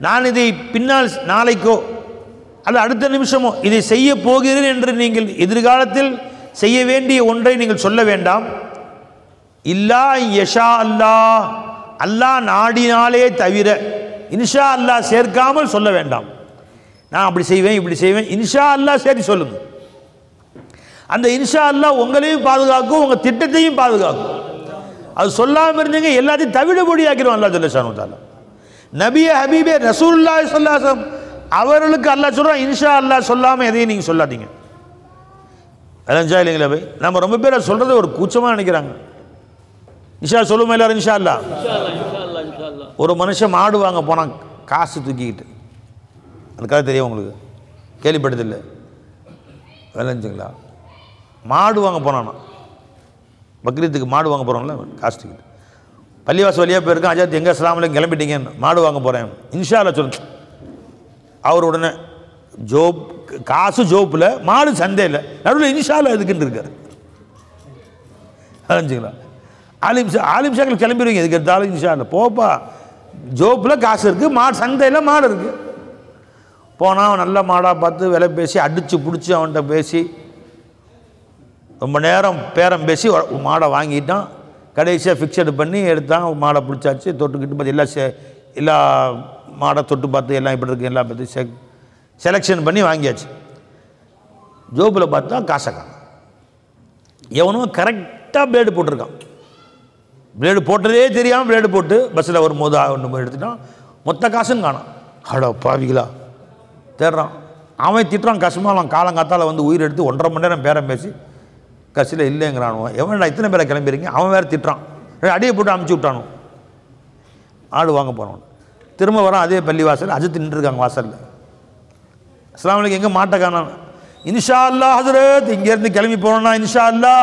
நான் இதை பின்னால் நாளைக்கோ அல்ல அடுத்த நிமிஷமோ இதை செய்ய போகிறேன் என்று நீங்கள் எதிர்காலத்தில் செய்ய வேண்டிய ஒன்றை நீங்கள் சொல்ல வேண்டாம். இல்லா யஷா அல்லாஹ், அல்லாஹ் நாடினாலே தவிர இன்ஷா அல்லாஹ் சேர்க்காமல் சொல்ல வேண்டாம். நான் அப்படி செய்வேன் இப்படி செய்வேன், இன்ஷா அல்லாஹ் சரி சொல்லுங்க. அந்த இன்ஷா அல்லாஹ் உங்களையும் பாதுகாக்கும், உங்கள் திட்டத்தையும் பாதுகாக்கும். அது சொல்லாமல் இருந்தீங்க எல்லாத்தையும் தவிடுபொடி ஆக்கிடுவோம் அல்லாஹ் ஜல்ல ஷானு தஆலா. நபியே ஹபீபே ரசூலுல்லாஹி ஸல்லல்லாஹு அலைஹி வஸல்லம் அவர்களுக்கு அல்லாஹ் சொல்கிறான், இன்ஷா அல்லாஹ் சொல்லாமல் எதையும் நீங்கள் சொல்லாதீங்க. அலைஞ்சா இல்லைங்களா பை? நம்ம ரொம்ப பேர் அதை சொல்கிறத ஒரு கூச்சமாக நினைக்கிறாங்க. இன்ஷா சொல்லுமா எல்லாரும்? இன்ஷா அல்லா. ஒரு மனுஷன் மாடு வாங்க போனான் காசு தூக்கிக்கிட்டு. அந்த கதை தெரியும் உங்களுக்கு? கேள்விப்பட்டதில்லை? விளைஞ்சுங்களா? மாடு வாங்க போனானா, பக்ரீத்துக்கு மாடு வாங்க போகிறோம்ல, காசு தூக்கிட்டு பள்ளிவாசல் வழியாக போயிருக்கேன். அஜாத் எங்கே அஸ்ஸலாமு கிளம்பிட்டீங்கன்னு. மாடு வாங்க போகிறேன். இன்ஷா அல்லா சொல்லு. அவர் உடனே ஜோப் காசு ஜோப்பில், மாடு சந்தையில், நடுவில் இன்ஷா அல்லா எதுக்குன்னு இருக்கார். விளைஞ்சுங்களா? ஆலிம்ஷாக்கள் கிளம்பிடுவீங்க எதுக்கு எடுத்தாலும் இன்ஷா அல்லா. போப்பா, ஜோப்பில் காசு இருக்குது, மாடு சந்தையில் மாடு இருக்குது. போனால் அவன் நல்ல மாடாக பார்த்து விலை பேசி அடித்து பிடிச்சி அவன்கிட்ட பேசி ரொம்ப நேரம் பேரம் பேசி மாடை வாங்கிட்டான். கடைசியாக ஃபிக்ஸடு பண்ணி எடுத்தான். மாடை பிடிச்சாச்சு, தொட்டுக்கிட்டு பார்த்து எல்லா மாடை தொட்டு பார்த்து எல்லாம் இப்படி இருக்குது எல்லாம் பார்த்து செலெக்ஷன் பண்ணி வாங்கியாச்சு. ஜோப்பில் பார்த்தா காசை காணும். எவனும் கரெக்டாக பிளேடு போட்டிருக்கான். பிளேடு போட்டதே தெரியாமல் பிளேடு போட்டு பஸ்ஸில் வரும்போது ஒன்று எடுத்துட்டான். மொத்த காசுன்னு காணும். அட பாவிகளா தேடுறான். அவன் திட்டுறான். கஷ்டமாக காலங்காத்தால் வந்து உயிர் எடுத்து 1.5 மணி நேரம் பேரம் பேசி கடைசியில் இல்லைங்கிறானுவோ. எவன் இத்தனை பேரை கிளம்பிடுறீங்க? அவன் வேறு திட்டுறான். அடியை போட்டு அமுச்சு விட்டானு. ஆடு வாங்க போனவன் திரும்ப வரான். அதே பள்ளி வாசல் அஜித் நின்றுருக்காங்க வாசலில். அஸ்ஸலாமு அலைக்கும், எங்கே மாட்டை காணோம்? இன்ஷா அல்லா ஹஜ்ரத், இங்கேருந்து கிளம்பி போனோம்னா இன்ஷா அல்லா,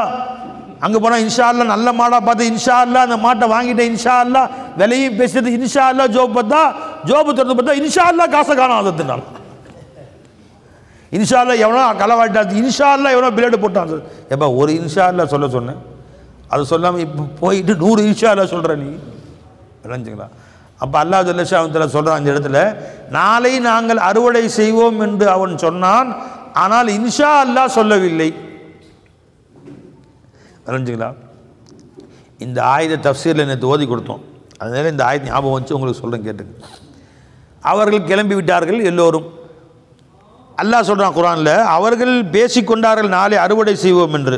அங்கே போனால் இன்ஷா அல்லா நல்ல மாடாக பார்த்து இன்ஷா அல்லா அந்த மாட்டை வாங்கிட்டேன் இன்ஷா அல்லா, விலையும் பேசுறது இன்ஷா அல்லா. ஜோப் பார்த்தா ஜோப்பு திறந்து பார்த்தா இன்ஷா அல்லா காசை காணும். அதத்தினால இன்ஷா அல்லா எவனோ களவாட்டாது, இன்ஷா அல்லா எவனோ பிளேடு போட்டான். எப்போ ஒரு இன்ஷா அல்லா சொல்ல சொன்னேன், அது சொல்லாமல் இப்போ போயிட்டு 100 இன்ஷா அல்லா சொல்கிற நீ விளைஞ்சுங்களா? அப்போ அல்லாஹ் ஜல்ல ஷானுஹு சொல்கிறான் அந்த இடத்துல, நாளை நாங்கள் அறுவடை செய்வோம் என்று அவன் சொன்னான், ஆனால் இன்ஷா அல்லா சொல்லவில்லை. விளைஞ்சுங்களா? இந்த ஆயுத தஃப்சீரில் நேற்று ஓதி கொடுத்தோம். அதனால இந்த ஆயுத ஞாபகம் வச்சு உங்களுக்கு சொல்கிறேன், கேட்டுங்க. அவர்கள் கிளம்பி விட்டார்கள் எல்லோரும். அல்லாஹ் சொல்கிறான் குர்ஆனில், அவர்கள் பேசிக்கொண்டார்கள் நாளை அறுவடை செய்வோம் என்று.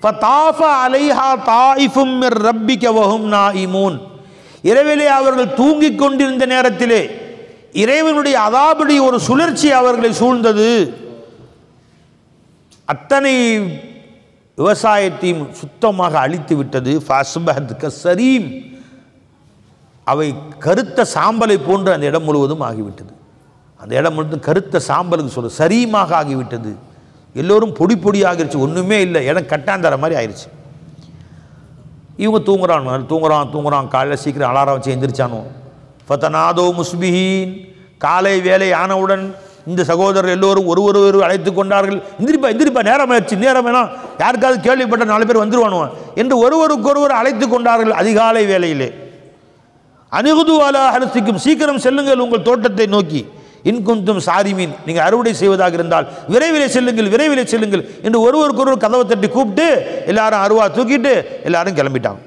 ஃபதாஃப அலைஹா தாயிஃபும் மிர் ரப்பிக வஹும் நாயிமூன். இரவிலே அவர்கள் தூங்கிக் கொண்டிருந்த நேரத்திலே இறைவனுடைய அதாபுடைய ஒரு சுழற்சி அவர்களை சூழ்ந்தது. அத்தனை விவசாயத்தையும் சுத்தமாக அழித்து விட்டது. ஃபஸ்பஹத் கஸரீம், அவை கருத்த சாம்பலை போன்று அந்த இடம் முழுவதும் ஆகிவிட்டது. அந்த இடம் முழுவதும் கருத்த சாம்பலுக்கு சொல்ல சரீமாக ஆகிவிட்டது. எல்லோரும் பொடி பொடி ஆகிருச்சு, ஒன்றுமே இல்லை, இடம் கட்டாந்தர மாதிரி ஆயிடுச்சு. இவங்க தூங்குறான். காலையில் சீக்கிரம் அலாரம் வச்சு எந்திரிச்சானோ. ஃபதனாதோ முஸ்பிஹீன், காலை வேலை ஆனவுடன் இந்த சகோதரர் எல்லோரும் ஒருவர் அழைத்து கொண்டார்கள். எந்திரிப்பா நேரம் ஆயிடுச்சு, நேரம் வேணாம், யாருக்காவது கேள்விப்பட்ட 4 பேர் வந்துருவானுவான் என்று ஒருவருக்கொருவர் அழைத்து கொண்டார்கள் அதிகாலை வேலையிலே. அனுகுது அலா ஹர்சிக்கும், சீக்கிரம் செல்லுங்கள் உங்கள் தோட்டத்தை நோக்கி. இன்குந்தும் சாரிமீன், நீங்கள் அறுவடை செய்வதாக இருந்தால் விரைவிலே செல்லுங்கள் என்று ஒருவருக்கொருவர் கதவை தட்டி கூப்பிட்டு எல்லாரும் அருவா தூக்கிட்டு எல்லாரும் கிளம்பிட்டாங்க.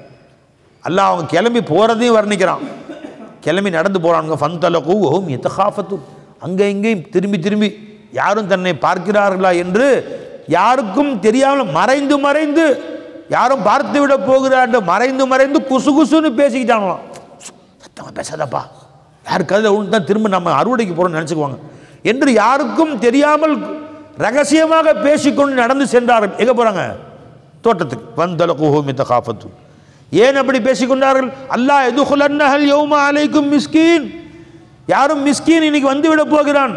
அல்லாஹ் அவங்க கிளம்பி போகிறதையும் வர்ணிக்கிறான். கிளம்பி நடந்து போகிறானுங்க. ஃபந்தலகு வஹும் யதகாஃபத்து, அங்கே இங்கேயும் திரும்பி யாரும் தன்னை பார்க்கிறார்களா என்று யாருக்கும் தெரியாமல் மறைந்து யாரும் பார்த்து விட போகிறார் மறைந்து குசுகுசுன்னு பேசிக்கிட்டாங்களாம். சத்தமாக பேசாதப்பா, யாருக்காவது ஒன்று தான் திரும்ப நம்ம அறுவடைக்கு போகிறோம்னு நினச்சிக்குவாங்க என்று யாருக்கும் தெரியாமல் ரகசியமாக பேசிக்கொண்டு நடந்து சென்றார்கள். எங்கே போகிறாங்க? தோட்டத்துக்கு. ஃபந்தலகு வஹும் யதகாஃபத்து. ஏன் அப்படி பேசிக்கொண்டார்கள்? அல்லாஹ் யதுகுலன்னஹல் யௌம அலைக்கும் மிஸ்கீன், யாரும் மிஸ்கீன் இன்னைக்கு வந்து விட போகிறான்,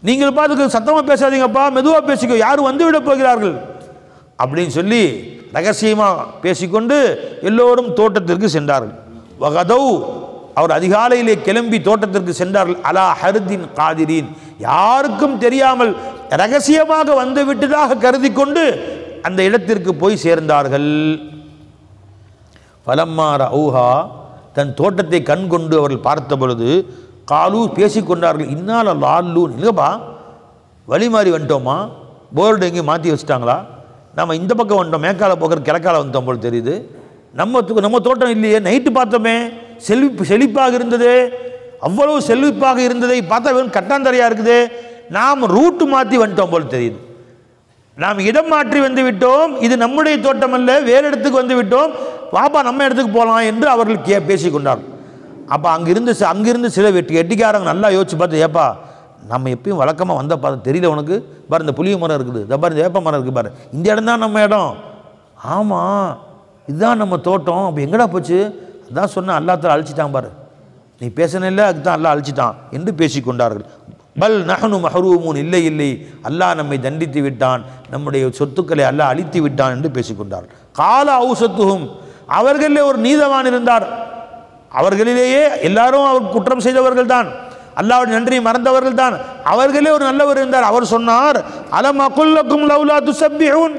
நீங்கள் பார்த்து சத்தமாக பேசாதீங்கப்பா, மெதுவாக பேசிக்கோ, யாரும் வந்து விட போகிறார்கள் அப்படின்னு சொல்லி ரகசியமாக பேசிக்கொண்டு எல்லோரும் தோட்டத்திற்கு சென்றார்கள். வகதவ், அவர் அதிகாலையிலே கிளம்பி தோட்டத்திற்கு சென்றார்கள். அலா ஹர்தின் காதிரீன், யாருக்கும் தெரியாமல் ரகசியமாக வந்து விட்டதாக கருதி கொண்டு அந்த இடத்திற்கு போய் சேர்ந்தார்கள். ஃபலம்மா ரஅூஹா, தன் தோட்டத்தை கண் கொண்டு அவர்கள் பார்த்த பொழுது காலு பேசிக்கொண்டார்கள், இன்னால லால்லூன், இல்லைப்பா வழி மாறி வந்துட்டோமா, போர்டு எங்கேயும் மாற்றி வச்சுட்டாங்களா, நம்ம இந்த பக்கம் வந்துட்டோம், மேற்கால போகிற கிழக்கால வந்துட்டோம் போல் தெரியுது, நம்ம தோட்டம் இல்லையே, நைட்டு பார்த்தோமே செழிப்பாக இருந்தது, அவ்வளவு செழிப்பாக இருந்ததை பார்த்தா வெறும் கட்டாந்தரையாக இருக்குது, நாம் ரூட்டு மாற்றி வந்துட்டோம் போல் தெரியுது, நாம் இடம் மாற்றி வந்து விட்டோம், இது நம்முடைய தோட்டம் அல்ல, வேறு இடத்துக்கு வந்து விட்டோம், வாப்பா நம்ம இடத்துக்கு போகலாம் என்று அவர்கள் பேசிக்கொண்டார்கள். அப்போ அங்கிருந்து சில எட்டிக்காரங்க நல்லா யோசிச்சு பார்த்து, ஏப்பா நம்ம எப்பயும் வழக்கமாக வந்தால் பார்த்து தெரியல உனக்கு பாரு, இந்த புளிய மரம் இருக்குது, இதை பாரு, இந்த வேப்ப மரம் இருக்குது பாரு, இந்த இடம் தான் நம்ம இடம். ஆமாம், இதுதான் நம்ம தோட்டம். அப்போ எங்கடா போச்சு? அதான் சொன்னேன், அல்லா தஆலா அழிச்சிட்டான் பாரு, நீ பேசணும் இல்லை, அதுதான் அல்லாஹ் அழிச்சிட்டான் என்று பேசிக்கொண்டார்கள். பல் நஹ்னு மஹ்ரூமூன், இல்லை இல்லை, அல்லாஹ் நம்மை தண்டித்து விட்டான், நம்முடைய சொத்துக்களை அல்லாஹ் அழித்து விட்டான் என்று பேசிக்கொண்டார்கள். கால அவுசத்துஹும், அவர்களிலே ஒரு நீதவான் இருந்தார். அவர்களிலேயே எல்லாரும் அவர் குற்றம் செய்தவர்கள் தான், அல்லாஹ்வுடைய நன்றியை மறந்தவர்கள் தான். அவர்களே ஒரு நல்லவர் இருந்தார். அவர் சொன்னார், அலம் அகுல்லக்கும் லவ்லா துஸப்பிஹூன்,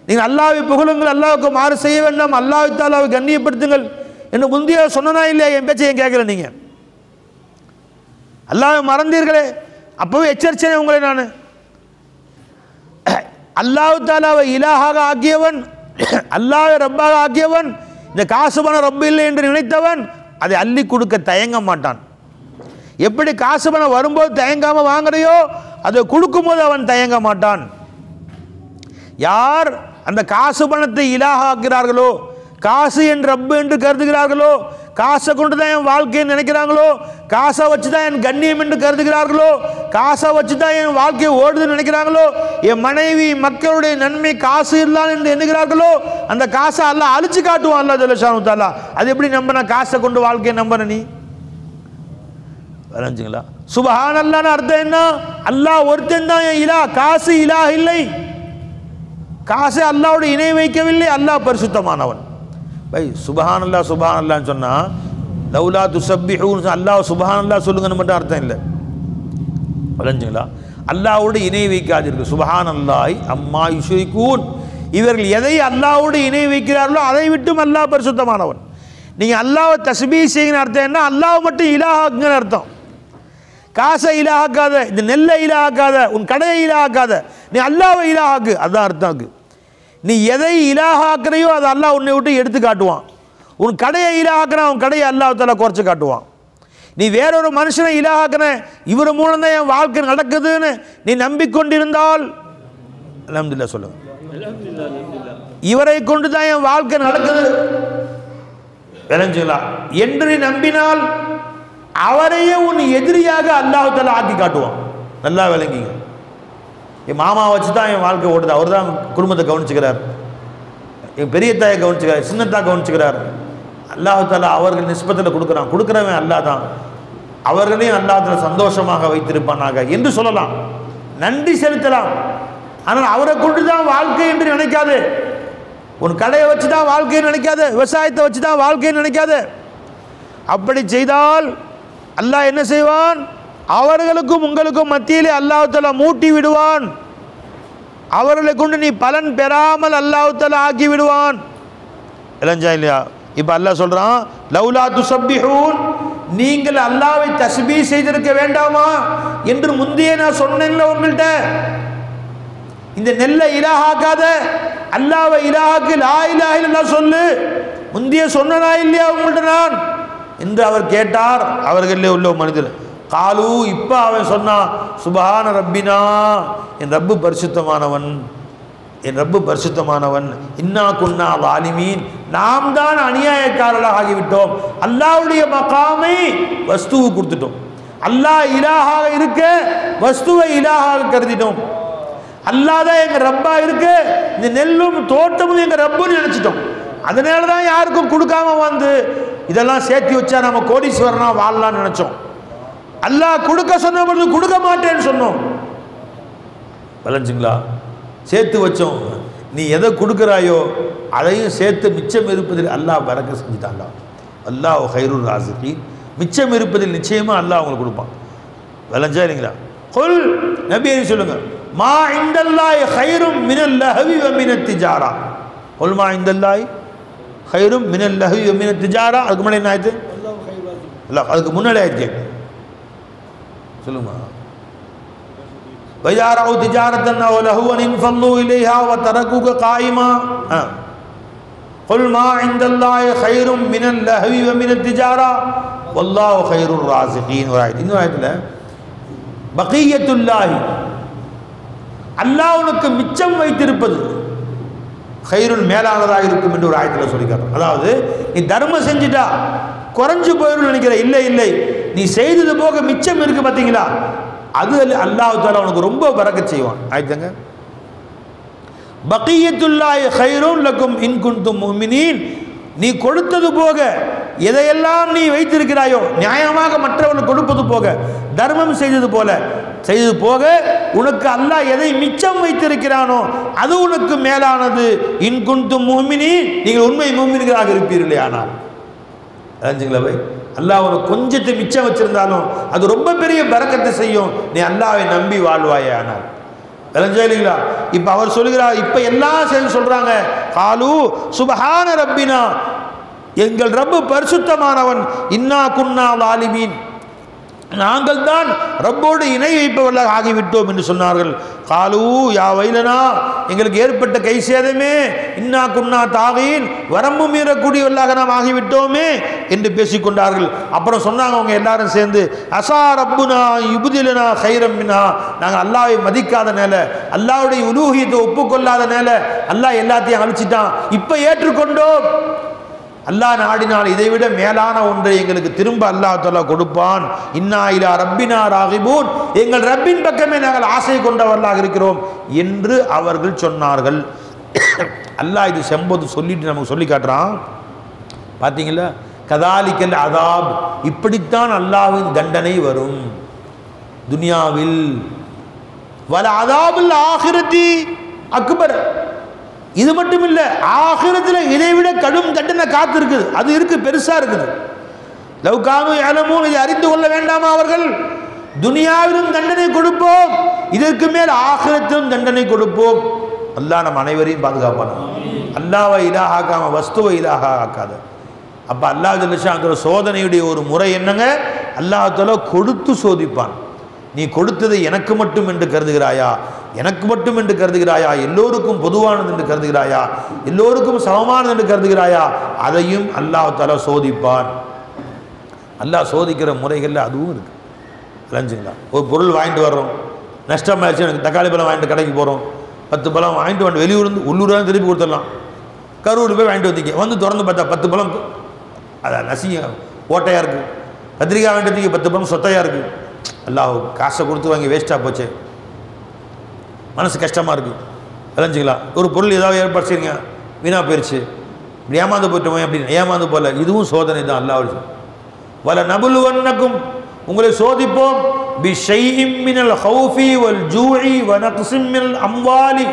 நீங்கள் அல்லாஹ்வை புகழுங்கள், அல்லாஹ்வுக்கு மாறு செய்ய வேண்டாம், அல்லாஹ் தஆலாவை கண்ணியப்படுத்துங்கள் என்று முந்தைய சொன்னனா இல்லையா? என் பேச்சை ஏன் கேட்கல நீங்கள்? அல்லாஹ்வை மறந்தீர்களே, அப்பவே எச்சரிச்சேன் உங்களை நான். அல்லாஹ் தஆலாவை இலாஹாக ஆக்கியவன், அல்லாஹ்வை ரப்பாக ஆக்கியவன், இந்த காசு பணம் ரப்பு இல்லை என்று நினைத்தவன் அதை அள்ளி கொடுக்க தயங்க மாட்டான். எப்படி காசு பணம் வரும்போது தயங்காம வாங்குறையோ, அதை கொடுக்கும்போது அவன் தயங்க மாட்டான். யார் அந்த காசு பணத்தை இலாஹாக்கிறார்களோ, காசு என் ரப்பு என்று கருதுகிறார்களோ, காசை கொண்டு தான் என் வாழ்க்கையை நினைக்கிறாங்களோ, காசை வச்சு தான் என் கண்ணியம் என்று கருதுகிறார்களோ, காசை வச்சு தான் என் வாழ்க்கையை ஓடுதுன்னு நினைக்கிறாங்களோ, என் மனைவி மக்களுடைய நன்மை காசு இல்லாமல் என்று எண்ணுகிறார்களோ, அந்த காசை அல்லாஹ் அழிச்சு காட்டுவான் அல்லாஹ் ஜல்ல ஷானு தஆலா. அது எப்படி நம்பினா? காசை கொண்டு வாழ்க்கையை நம்பன நீ வரைஞ்சுங்களா? சுபஹானல்லாஹ்னு அர்த்தம் என்ன? அல்லாஹ் ஒருத்தன் தான் என் இலா, காசு இலாஹ் இல்லை. காசை அல்லாஹ்வோடு இணை வைக்கவில்லை, அல்லாஹ் பரிசுத்தமானவன். பை சுபஹானல்லாஹ் சுபஹானல்லாஹ்னு சொன்னால் லவ்லா துஸப்பிஹூன், அல்லாஹ் சுபஹானல்லாஹ் சொல்லுங்கன்னு மட்டும் அர்த்தம் இல்லை. வரைஞ்சுங்களா? அல்லாஹ்வோடு இணை வைக்காதீர்கள். சுபஹானல்லாஹி அம்மா யுஷ்ரிகூன், இவர்கள் எதை அல்லாஹ்வோடு இணை வைக்கிறார்களோ அதை விட்டும் அல்லாஹ் பரிசுத்தமானவன். நீங்கள் அல்லாஹ்வை தஸ்பீஹ் செய்யுங்கன்னு அர்த்தம் என்ன? அல்லாஹ் மட்டும் இலாஹாக்குங்கன்னு அர்த்தம். காசை இலாஹாக்காத, இந்த நெல்லை இலாஹாக்காத, உன் கடையை இலாஹாக்காத, நீ அல்லாஹ்வை இலாஹாக்கு, அதுதான் அர்த்தம் இருக்கு. நீ எதை இலாஹாக்குறையோ அதை அல்லாஹ் உன்னை விட்டு எடுத்து காட்டுவான். உன் கடையை இலாஹாக்குனா உன் கடையை அல்லாஹ் தஆலா குறைச்சி காட்டுவான். நீ வேறொரு மனுஷனை இலாஹாக்குன, இவர் மூலம் தான் என் வாழ்க்கை நடக்குதுன்னு நீ நம்பிக்கொண்டிருந்தால், அல்ஹம்துலில்லாஹ் சொல்லுங்க, இவரை கொண்டு தான் என் வாழ்க்கை நடக்குது விளைஞ்சுங்களா என்று நீ நம்பினால் அவரையே உன் எதிரியாக அல்லாஹ் தஆலா ஆக்கி காட்டுவான். நல்லா விளங்கிங்க. என் மாமா வச்சு தான் என் வாழ்க்கை ஓடுது, அவர் தான் குடும்பத்தை கவனிச்சுக்கிறார், என் பெரிய தாயை கவனிச்சுக்கிறார், சின்னத்தா கவனிச்சுக்கிறார். அல்லாஹ் தஆலா அவர்கள் நிஸ்பத்தில் கொடுக்குறவன் அல்லாஹ் தான், அவர்களையும் அல்லாஹ் தஆலா சந்தோஷமாக வைத்திருப்பானாக என்று சொல்லலாம், நன்றி செலுத்தலாம். ஆனால் அவரை கொண்டு தான் வாழ்க்கை என்று நினைக்காது. உன் கடையை வச்சு தான் வாழ்க்கைன்னு நினைக்காது, விவசாயத்தை வச்சு தான் வாழ்க்கைன்னு நினைக்காது. அப்படி செய்தால் அல்லாஹ் என்ன செய்வான்? அவர்களுக்கும் உங்களுக்கும் மத்தியிலே அல்லாஹ் தஆலா மூட்டி விடுவான். அவர்களை கொண்டு நீ பலன் பெறாமல் அல்லாஹ் தஆலா ஆக்கி விடுவான். இளஞ்சா இல்லையா? இப்போ அல்லாஹ் சொல்றான், லவ்லா துஸப்பிஹூன், நீங்கள் அல்லாஹ்வை தஸ்பீஹ் செய்திருக்க வேண்டாமா என்று முந்தைய நான் சொன்னேன்ல உங்கள்கிட்ட. இந்த நெல்லை இலாஹாக்காத, அல்லாஹ்வை இலாஹாக்கு, லா இலாஹ இல்லல்லாஹ் சொல்லு, முந்தைய சொன்னனா இல்லையா உங்கள்கிட்ட நான் என்று அவர் கேட்டார். அவர்களே உள்ள மனிதர் காலு, இப்போ அவன் சொன்னான், சுபஹான ரப்பினா, என் ரப்பு பரிசுத்தமானவன், என் ரப்பு பரிசுத்தமானவன், இன்னா குன்னா வாலிமீன், நாம் தான் அநியாயக்காரர்களாக ஆகிவிட்டோம், அல்லாஹ்வுடைய மகாமை வஸ்துவு கொடுத்துட்டோம், அல்லாஹ் இலாஹாக இருக்க வஸ்துவை இலாஹாக கருதிட்டோம், அல்லாஹ் தான் எங்க ரப்பா இருக்கு, இந்த நெல்லும் தோட்டமும் எங்க ரப்புன்னு நினைச்சிட்டோம். அதனால தான் யாருக்கும் கொடுக்காம வந்து இதெல்லாம் சேர்த்து வச்சா நம்ம கோடீஸ்வரனா வாழலாம்னு நினைச்சோம். அல்லாஹ் கொடுக்க சொன்ன பொழுது கொடுக்க மாட்டேன்னு சொன்னோம். விளைஞ்சுங்களா? சேர்த்து வச்சோம். நீ எதை கொடுக்குறாயோ அதையும் சேர்த்து மிச்சம் இருப்பதில் அல்லாஹ் பரக்க செஞ்சுட்டான். அல்லாஹ் ஹைருர் ராஸிகீன், மிச்சம் இருப்பதில் நிச்சயமா அல்லாஹ் உங்களுக்கு கொடுப்பான். விளைஞ்சா இல்லைங்களா? குல், நபியை சொல்லுங்க, மா இந்தல்லாஹி ஹைரும் மினல் லஹவி வ மினத் திஜாரா. குல் மா இந்தல்லாஹி ஹைரும் மினல் லஹவி வ மினத் திஜாரா. அதுக்கு முன்னாடி என்ன ஆயிடுச்சு? இல்லை, அதுக்கு முன்னாடி ஆயிடுச்சு. சொல்லுங்க. وَإِذَا رَأَوْا تِجَارَةً أَوْ لَهْوًا انفَضُّوا إِلَيْهَا وَتَرَكُوكَ قَائِمًا. قُلْ مَا عِندَ اللَّهِ خَيْرٌ مِنَ اللَّهْوِ وَمِنَ التِّجَارَةِ وَاللَّهُ خَيْرُ الرَّازِقِينَ. இன்னொரு ஆயத்துல பகியத்துல்லாஹி, அல்லாஹ் உனக்கு மிச்சம் வைத்திருப்பது ஹைருன், மேலானதாக இருக்கும் என்று ஒரு ஆயத்தில் சொல்லிக்கிறார். அதாவது நீ தர்மம் செஞ்சுட்டா குறைஞ்சு போயிடும் நினைக்கிற, இல்லை இல்லை, நீ செய்தது போக மிச்சம் இருக்கு பார்த்தீங்களா, அது அல்லாஹ் தஆலா உனக்கு ரொம்ப பரக்கத் செய்வான். ஆயிடுங்க. பகியத்துல்லாஹி கைரும் லக்கும் இன் குன்தும் முஃமினீன். நீ கொடுத்தது போக எதையெல்லாம் நீ வைத்திருக்கிறாயோ நியாயமாக மற்றவர்களுக்கு கொடுப்பது போக தர்மம் செய்தது போக உனக்கு அல்லாஹ் எதை மிச்சம் வைத்திருக்கிறானோ அது உனக்கு மேலானது. இன் குன்தும் முஃமினீன், நீங்கள் உண்மை முஃமின்களாக இருப்பீர்களே. ஆனால் அறிஞ்சுங்களா பை, அல்லாஹ் உனக்கு கொஞ்சத்தை மிச்சம் வச்சிருந்தாலும் அது ரொம்ப பெரிய பரக்கத்தை செய்யும். நீ அல்லாஹ்வை நம்பி வாழ்வாயே. ஆனால் இல்லைங்களா? இப்ப அவர் சொல்லுகிறார், இப்ப எல்லாம் சேர்ந்து சொல்றாங்க, காலு சுபஹான ரப்பினா, எங்கள் ரப்பு பரிசுத்தமானவன், இன்னா குன்னா வாலிமீன், நாங்கள் தான் ரப்போடு இணை வைப்பவர்களாக ஆகிவிட்டோம் என்று சொன்னார்கள். காலு யா வைலனா, எங்களுக்கு ஏற்பட்ட கை சேதமே, இன்னா குன்னா தாகீன், வரம்பு மீறக்கூடியவர்களாக நாம் ஆகிவிட்டோமே என்று பேசிக்கொண்டார்கள். அப்புறம் சொன்னாங்க அவங்க எல்லாரும் சேர்ந்து, அசா ரப்புனா யுபுதிலனா கைரம் மினா, நாங்கள் அல்லாஹ்வை மதிக்காத நேர, அல்லாஹ்வுடைய உலூஹியத்தை ஒப்புக்கொள்ளாத நேர அல்லாஹ் எல்லாத்தையும் அழிச்சிட்டான். இப்ப ஏற்றுக்கொண்டோம், அல்லாஹ் நாடினால் இதைவிட மேலான ஒன்றை எங்களுக்கு திரும்ப அல்லாஹ் தஆலா கொடுப்பான். இன்னா இலா ரப்பினா ராகிபூன், எங்கள் ரப்பின் பக்கமே நாங்கள் ஆசை கொண்டவர்களாக இருக்கிறோம் என்று அவர்கள் சொன்னார்கள். அல்லாஹ் இது செம்போது சொல்லிட்டு நமக்கு சொல்லி காட்டுறான். பார்த்தீங்களா? கதாலிக்கல் அதாப், இப்படித்தான் அல்லாஹ்வின் தண்டனை வரும் துனியாவில். வல அதாபுல் ஆகிரத்தி அக்பர், இது மட்டும் இல்லை, ஆகிரத்தில் இதைவிட கடும் தண்டனை காத்து இருக்குது. அது இருக்கு, பெருசா இருக்குது. லவ்கானு யஅலமூன், இதை அறிந்து கொள்ள வேண்டாமா அவர்கள்? துனியாவிலும் தண்டனை கொடுப்போம், இதற்கு மேல் ஆகிரத்திலும் தண்டனை கொடுப்போம். அல்லாஹ் நம் அனைவரையும் பாதுகாப்பான. அல்லாஹ்வை இலாஹ ஆக்காம வஸ்துவை இலாஹ ஆக்காத. அப்ப அல்லாஹ் ஜல்ல சோதனையுடைய ஒரு முறை என்னங்க? அல்லாஹ் தஆலா கொடுத்து சோதிப்பான். நீ கொடுத்ததை எனக்கு மட்டும் என்று கருதுகிறாயா, எனக்கு மட்டும் என்று கருதுகிறாயா, எல்லோருக்கும் பொதுவானது என்று கருதுகிறாயா, எல்லோருக்கும் சமமானது என்று கருதுகிறாயா, அதையும் அல்லாஹ் தஆலா சோதிப்பான். அல்லாஹ் சோதிக்கிற முறைகளில் அதுவும் இருக்கு. இல்லைங்களா? ஒரு பொருள் வாங்கிட்டு வர்றோம், நஷ்டமாயிடுச்சு, எனக்கு தக்காளி பழம் வாங்கிட்டு கடைக்கு போகிறோம், 10 பழம் வாங்கிட்டு வந்து வெளியூர்ந்து உள்ளூராக திருப்பி கொடுத்துடலாம். கரூர் போய் வாங்கிட்டு வந்தீங்க, வந்து திறந்து பார்த்தா 10 பழம் அதான் நசிங்க ஓட்டையாக இருக்குது. கத்திரிக்காய் வாங்கிட்டு வந்தீங்க, 10 பழம் சொத்தையாக இருக்குது. அல்லாஹ் காசை கொடுத்து வாங்கி வேஸ்ட்டாக போச்சு, மனசு கஷ்டமாக இருக்குது. விளைஞ்சிங்களா? ஒரு பொருள் ஏதாவது ஏற்பாடு செய்யுங்க, வீணாக போயிடுச்சு, இப்படி ஏமாந்து போயிட்டோமே அப்படின்னு ஏமாந்து போகல, இதுவும் சோதனை தான். அல்லாஹ் வல நபுலுவன்னக்கும், உங்களை சோதிப்போம், பி ஷைஇம் மினல் ஹௌஃபி வல் ஜூஇ வ நக்ஸிம் மினல் அம்வாலி